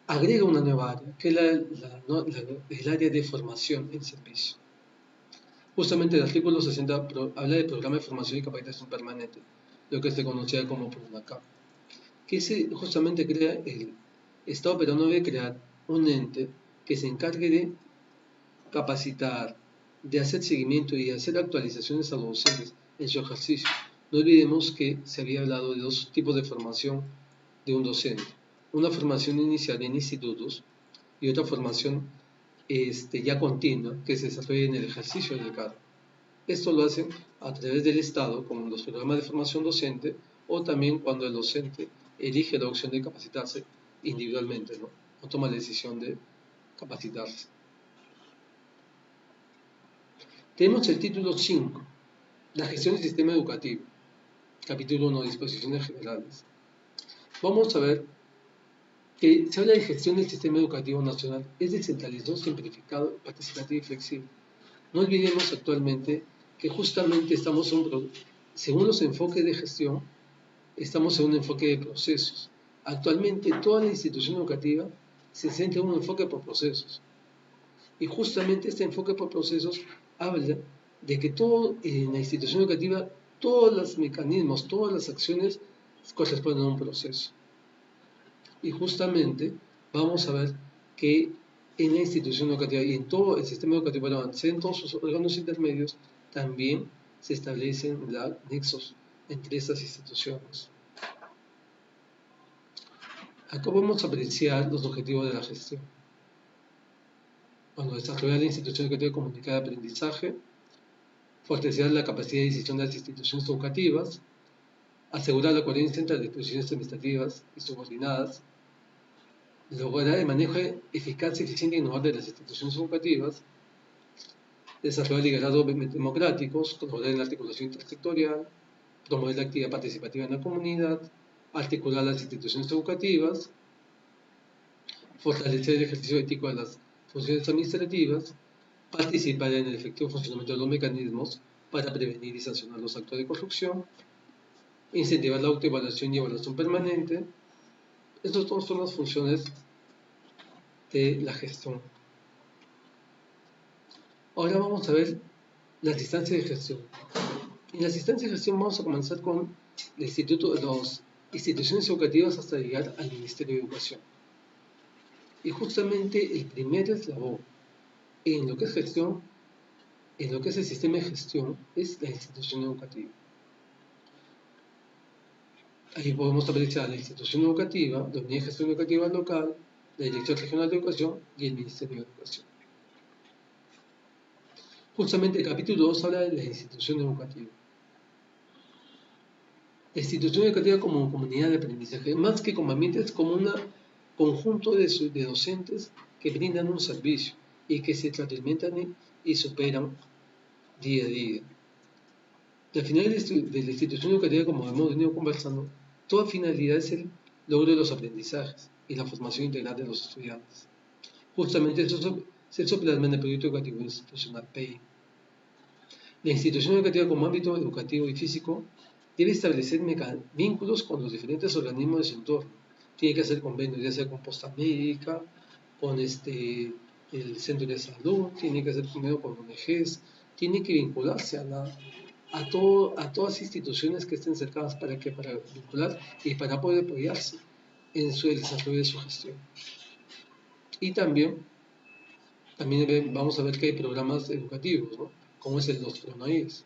agrega una nueva área, que es el área de formación en servicio. Justamente el artículo 60 habla de programa de formación y capacitación permanente, lo que se conocía como PRONACAP, que justamente crea está operando de crear un ente que se encargue de capacitar, de hacer seguimiento y hacer actualizaciones a los docentes en su ejercicio. No olvidemos que se había hablado de 2 tipos de formación de un docente. Una formación inicial en institutos y otra formación ya continua que se desarrolla en el ejercicio del cargo. Esto lo hacen a través del Estado, como los programas de formación docente, o también cuando el docente elige la opción de capacitarse individualmente, ¿no? O toma la decisión de capacitarse. Tenemos el título 5, la gestión del sistema educativo. Capítulo 1, disposiciones generales. Vamos a ver que se habla de gestión del sistema educativo nacional, es descentralizado, simplificado, participativo y flexible. No olvidemos actualmente que justamente según los enfoques de gestión, estamos en un enfoque de procesos. Actualmente toda la institución educativa se centra en un enfoque por procesos. Y justamente este enfoque por procesos habla de que en la institución educativa, todos los mecanismos, todas las acciones corresponden a un proceso. Y justamente vamos a ver que en la institución educativa y en todo el sistema educativo, en todos sus órganos intermedios, también se establecen nexos entre estas instituciones. Acá vamos a apreciar los objetivos de la gestión. Cuando desarrollar la institución educativa comunicada de aprendizaje, fortalecer la capacidad de decisión de las instituciones educativas, asegurar la coherencia entre las disposiciones administrativas y subordinadas, lograr el manejo eficaz, eficiente e innovador de las instituciones educativas, desarrollar liderazgos democráticos, colaborar en la articulación intersectorial, promover la actividad participativa en la comunidad, articular las instituciones educativas, fortalecer el ejercicio ético de las funciones administrativas, participar en el efectivo funcionamiento de los mecanismos para prevenir y sancionar los actos de corrupción, incentivar la autoevaluación y evaluación permanente. Estas todas son las funciones de la gestión. Ahora vamos a ver las instancias de gestión. En las instancias de gestión vamos a comenzar con las instituciones educativas hasta llegar al Ministerio de Educación. Y justamente el primer eslabón en lo que es gestión, en lo que es el sistema de gestión, es la institución educativa. Ahí podemos apreciar la institución educativa, la unidad de gestión educativa local, la Dirección Regional de Educación y el Ministerio de Educación. Justamente el capítulo 2 habla de la institución educativa. La institución educativa como comunidad de aprendizaje, más que como ambiente, es como un conjunto de docentes que brindan un servicio y que se retroalimentan y superan día a día. La finalidad de la institución educativa, como hemos venido conversando, toda finalidad es el logro de los aprendizajes y la formación integral de los estudiantes. Justamente eso se plasma en el proyecto educativo institucional PEI. La institución educativa como ámbito educativo y físico debe establecer vínculos con los diferentes organismos de su entorno. Tiene que hacer convenios, ya sea con posta médica, con el centro de salud, tiene que hacer convenios con ONGs, tiene que vincularse a todas instituciones que estén cercanas para vincular y para poder apoyarse en el desarrollo de su gestión. Y también vamos a ver que hay programas educativos, ¿no? Como es los PRONAIES.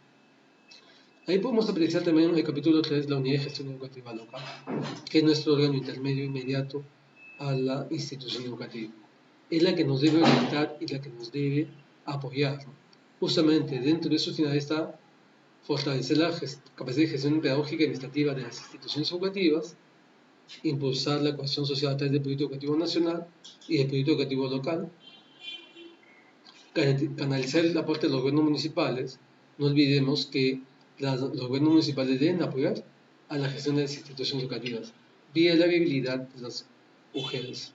Ahí podemos apreciar también en el capítulo 3 la unidad de gestión educativa local, que es nuestro órgano intermedio inmediato a la institución educativa. Es la que nos debe orientar y la que nos debe apoyar, ¿no? Justamente dentro de su finalidad está fortalecer la capacidad de gestión pedagógica y administrativa de las instituciones educativas, impulsar la cohesión social a través del proyecto educativo nacional y del proyecto educativo local, canalizar el aporte de los gobiernos municipales. No olvidemos que los gobiernos municipales deben apoyar a la gestión de las instituciones educativas vía la viabilidad de las UGELs.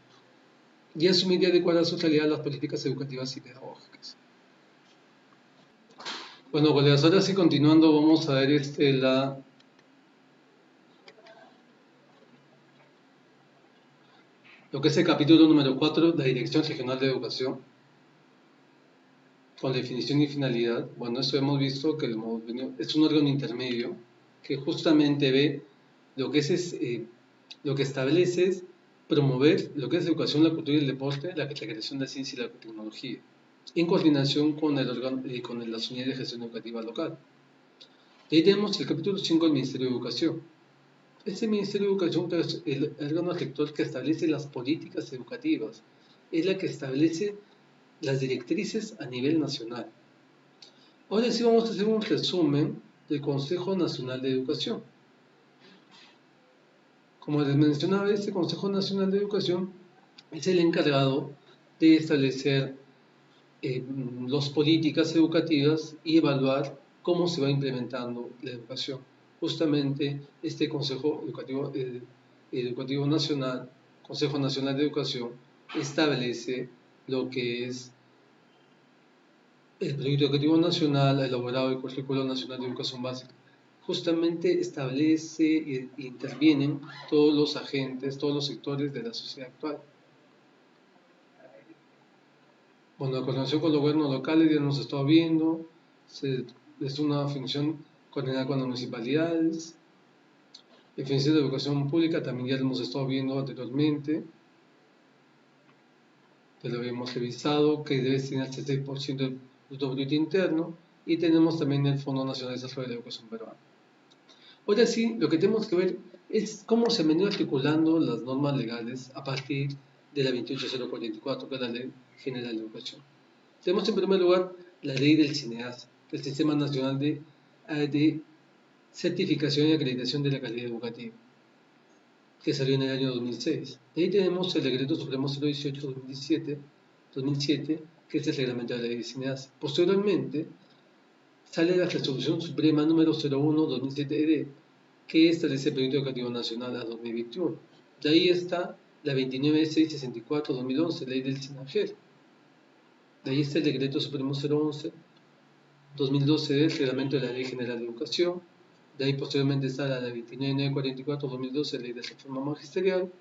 y asumir y adecuar a su realidad las políticas educativas y pedagógicas. Bueno, colegas, ahora sí continuando, vamos a ver lo que es el capítulo número 4, la Dirección Regional de Educación, con definición y finalidad. Bueno, esto hemos visto que es un órgano intermedio que justamente ve lo que lo que establece es promover lo que es la educación, la cultura y el deporte, la creación de la ciencia y la tecnología, en coordinación con las unidades de gestión educativa local. Y ahí tenemos el capítulo 5 del Ministerio de Educación. Este Ministerio de Educación es el órgano rector que establece las políticas educativas, es la que establece las directrices a nivel nacional. Ahora sí vamos a hacer un resumen del Consejo Nacional de Educación. Como les mencionaba, este Consejo Nacional de Educación es el encargado de establecer las políticas educativas y evaluar cómo se va implementando la educación. Justamente este Consejo Educativo Nacional, Consejo Nacional de Educación, establece lo que es el Proyecto Educativo Nacional elaborado el Currículo Nacional de Educación Básica. Justamente establece e intervienen todos los agentes, todos los sectores de la sociedad actual. Bueno, la coordinación con los gobiernos locales ya nos está viendo, es una función coordinada con las municipalidades. Definición de educación pública también ya lo hemos estado viendo anteriormente, ya lo habíamos revisado, que debe destinarse el 6% del Producto Bruto Interno, y tenemos también el Fondo Nacional de Desarrollo de la Educación Peruana. Ahora sí, lo que tenemos que ver es cómo se han venido articulando las normas legales a partir de la 28044, que es la Ley General de Educación. Tenemos en primer lugar la ley del CINEAS, del Sistema Nacional de Certificación y Acreditación de la Calidad Educativa, que salió en el año 2006. De ahí tenemos el Decreto Supremo 018-2007, que es el reglamento de la ley del CINEAS. Posteriormente, sale la Resolución Suprema número 01-2007-ED, que establece el Proyecto Educativo Nacional a 2021. De ahí está la 29664-2011, ley del SINAGER. De ahí está el Decreto Supremo 011-2012 del Reglamento de la Ley General de Educación. De ahí posteriormente está la 29944-2012, ley de reforma magisterial.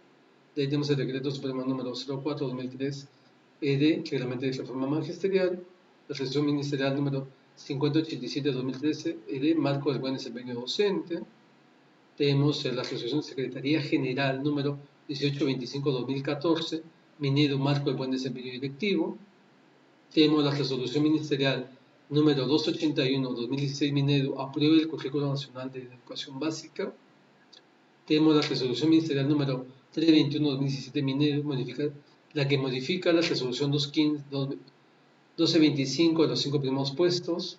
De ahí tenemos el Decreto Supremo número 04-2003, ED, Reglamento de reforma magisterial. La Resolución Ministerial número 5087-2013, ED, Marco del Buen Desempeño Docente. Tenemos la Resolución de Secretaría General número 1825-2014, Minedo, Marco del Buen Desempeño Directivo. Tenemos la Resolución Ministerial número 281-2016, Minedo, aprueba el Currículo Nacional de Educación Básica. Tenemos la Resolución Ministerial número 321-2017, Minedo, la que modifica la Resolución 1225 de los 5 primeros puestos.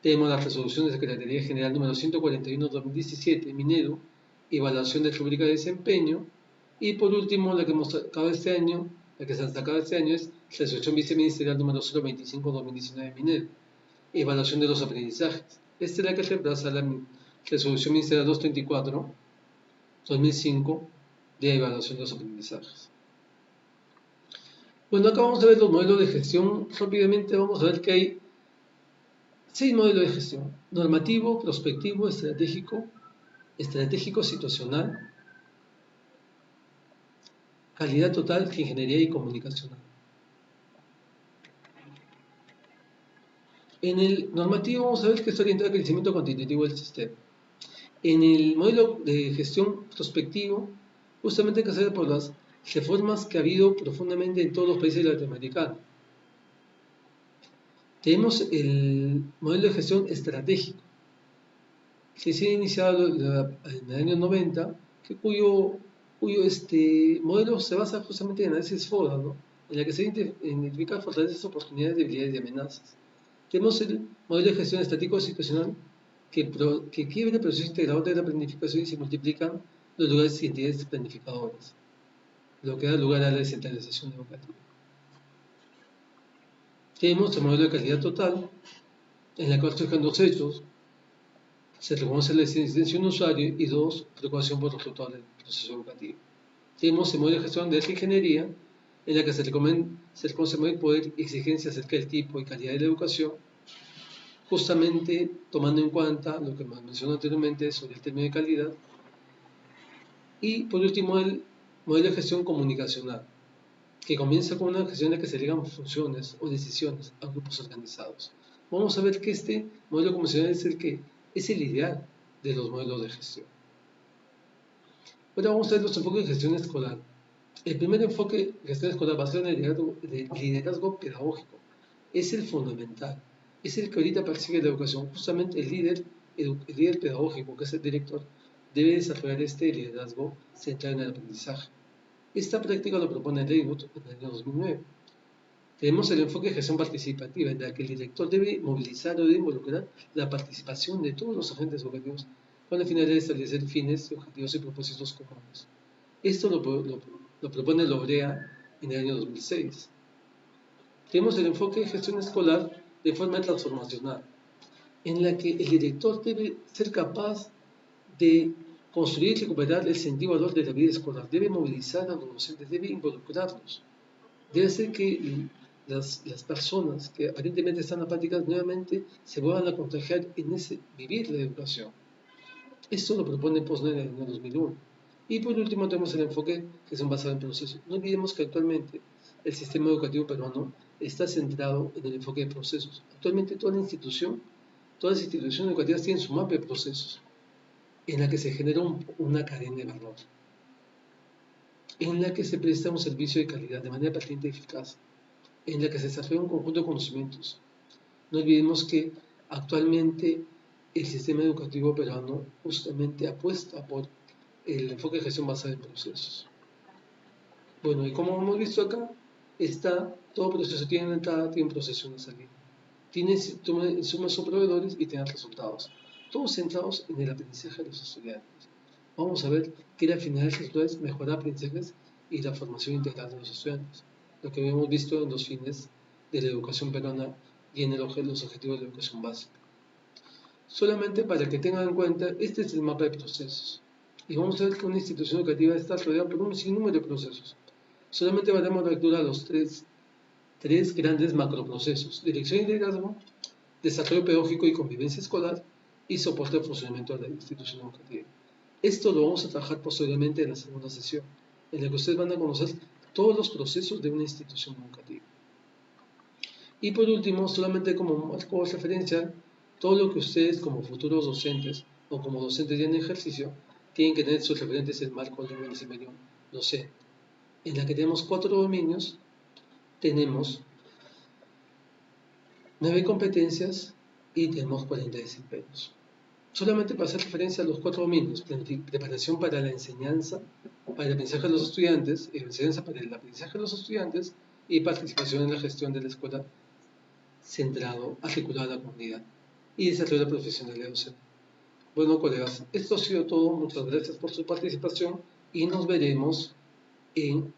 Tenemos la Resolución de Secretaría General número 141-2017, Minedo, evaluación de rúbrica de desempeño. Y por último, la que hemos sacado este año, la que se ha sacado este año es Resolución Viceministerial número 025-2019, Minedo, evaluación de los aprendizajes. Esta es la que reemplaza la Resolución Ministerial 234-2005 de evaluación de los aprendizajes. Bueno, acá vamos a ver los modelos de gestión. Rápidamente vamos a ver que hay 6 modelos de gestión: normativo, prospectivo, estratégico situacional, calidad total, ingeniería y comunicacional. En el normativo vamos a ver que está orientado al crecimiento cuantitativo del sistema. En el modelo de gestión prospectivo, justamente hay que hacer por las reformas que ha habido profundamente en todos los países latinoamericanos. Tenemos el modelo de gestión estratégico, que se ha iniciado en el año 90, cuyo modelo se basa justamente en análisis FODA, ¿no? En la que se identifican fortalezas, oportunidades, debilidades y amenazas. Tenemos el modelo de gestión estático situacional, que quiebra el proceso integrador de la planificación y se multiplican los lugares y entidades planificadoras, lo que da lugar a la descentralización educativa. Tenemos el modelo de calidad total, en la cual surgen 2 hechos: se reconoce la existencia de un usuario y 2, preocupación por los resultados del proceso educativo. Tenemos el modelo de gestión de esa ingeniería, en la que se reconoce mayor poder y exigencia acerca del tipo y calidad de la educación, justamente tomando en cuenta lo que mencioné anteriormente sobre el término de calidad. Y por último, el modelo de gestión comunicacional, que comienza con una gestión en la que se ligan funciones o decisiones a grupos organizados. Vamos a ver que este modelo comunicacional es el ideal de los modelos de gestión. Ahora vamos a ver los enfoques de gestión escolar. El primer enfoque de gestión escolar basado en el liderazgo pedagógico es el fundamental, es el que ahorita persigue la educación. Justamente el líder pedagógico, que es el director, debe desarrollar este liderazgo centrado en el aprendizaje. Esta práctica lo propone Leywood en el año 2009. Tenemos el enfoque de gestión participativa, en la que el director debe movilizar o debe involucrar la participación de todos los agentes educativos con la finalidad de establecer fines, objetivos y propósitos comunes. Esto lo propone Lobrea en el año 2006. Tenemos el enfoque de gestión escolar de forma transformacional, en la que el director debe ser capaz de construir y recuperar el sentido y valor de la vida escolar, debe movilizar a los docentes, debe involucrarlos, debe hacer que las personas que aparentemente están apáticas nuevamente se vuelvan a contagiar en ese vivir la educación. Esto lo propone Posner en el año 2001. Y por último tenemos el enfoque que son basados en procesos. No olvidemos que actualmente el sistema educativo peruano está centrado en el enfoque de procesos. Actualmente todas las instituciones educativas tienen su mapa de procesos, en la que se genera una cadena de valor, en la que se presta un servicio de calidad de manera pertinente y eficaz, en la que se desarrolla un conjunto de conocimientos. No olvidemos que actualmente el sistema educativo peruano justamente apuesta por el enfoque de gestión basado en procesos. Bueno, y como hemos visto acá, todo proceso tiene una entrada, tiene un proceso y una salida. Suma sus proveedores y tiene resultados. Todos centrados en el aprendizaje de los estudiantes. Vamos a ver que la finalidad de es mejorar aprendizajes y la formación integral de los estudiantes. Lo que hemos visto en los fines de la educación peruana y en los objetivos de la educación básica. Solamente para que tengan en cuenta, este es el mapa de procesos. Y vamos a ver que una institución educativa está rodeada por un sinnúmero de procesos. Solamente daremos lectura a los tres grandes macroprocesos: dirección y liderazgo, desarrollo pedagógico y convivencia escolar, y soporte al funcionamiento de la institución educativa. Esto lo vamos a trabajar posteriormente en la segunda sesión, en la que ustedes van a conocer todos los procesos de una institución educativa. Y por último, solamente como marco de referencia, todo lo que ustedes como futuros docentes o como docentes ya en ejercicio tienen que tener sus referentes en el marco del nivel de desempeño docente, en la que tenemos 4 dominios. Tenemos 9 competencias y tenemos 40 desempeños. Solamente para hacer referencia a los 4 dominios: preparación para la enseñanza, para el aprendizaje de los estudiantes, enseñanza para el aprendizaje de los estudiantes y participación en la gestión de la escuela centrado, articulado a la comunidad y desarrollo de la profesionalidad docente. Bueno, colegas, esto ha sido todo. Muchas gracias por su participación y nos veremos en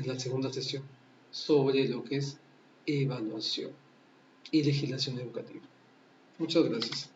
la segunda sesión sobre lo que es evaluación y legislación educativa. Muchas gracias.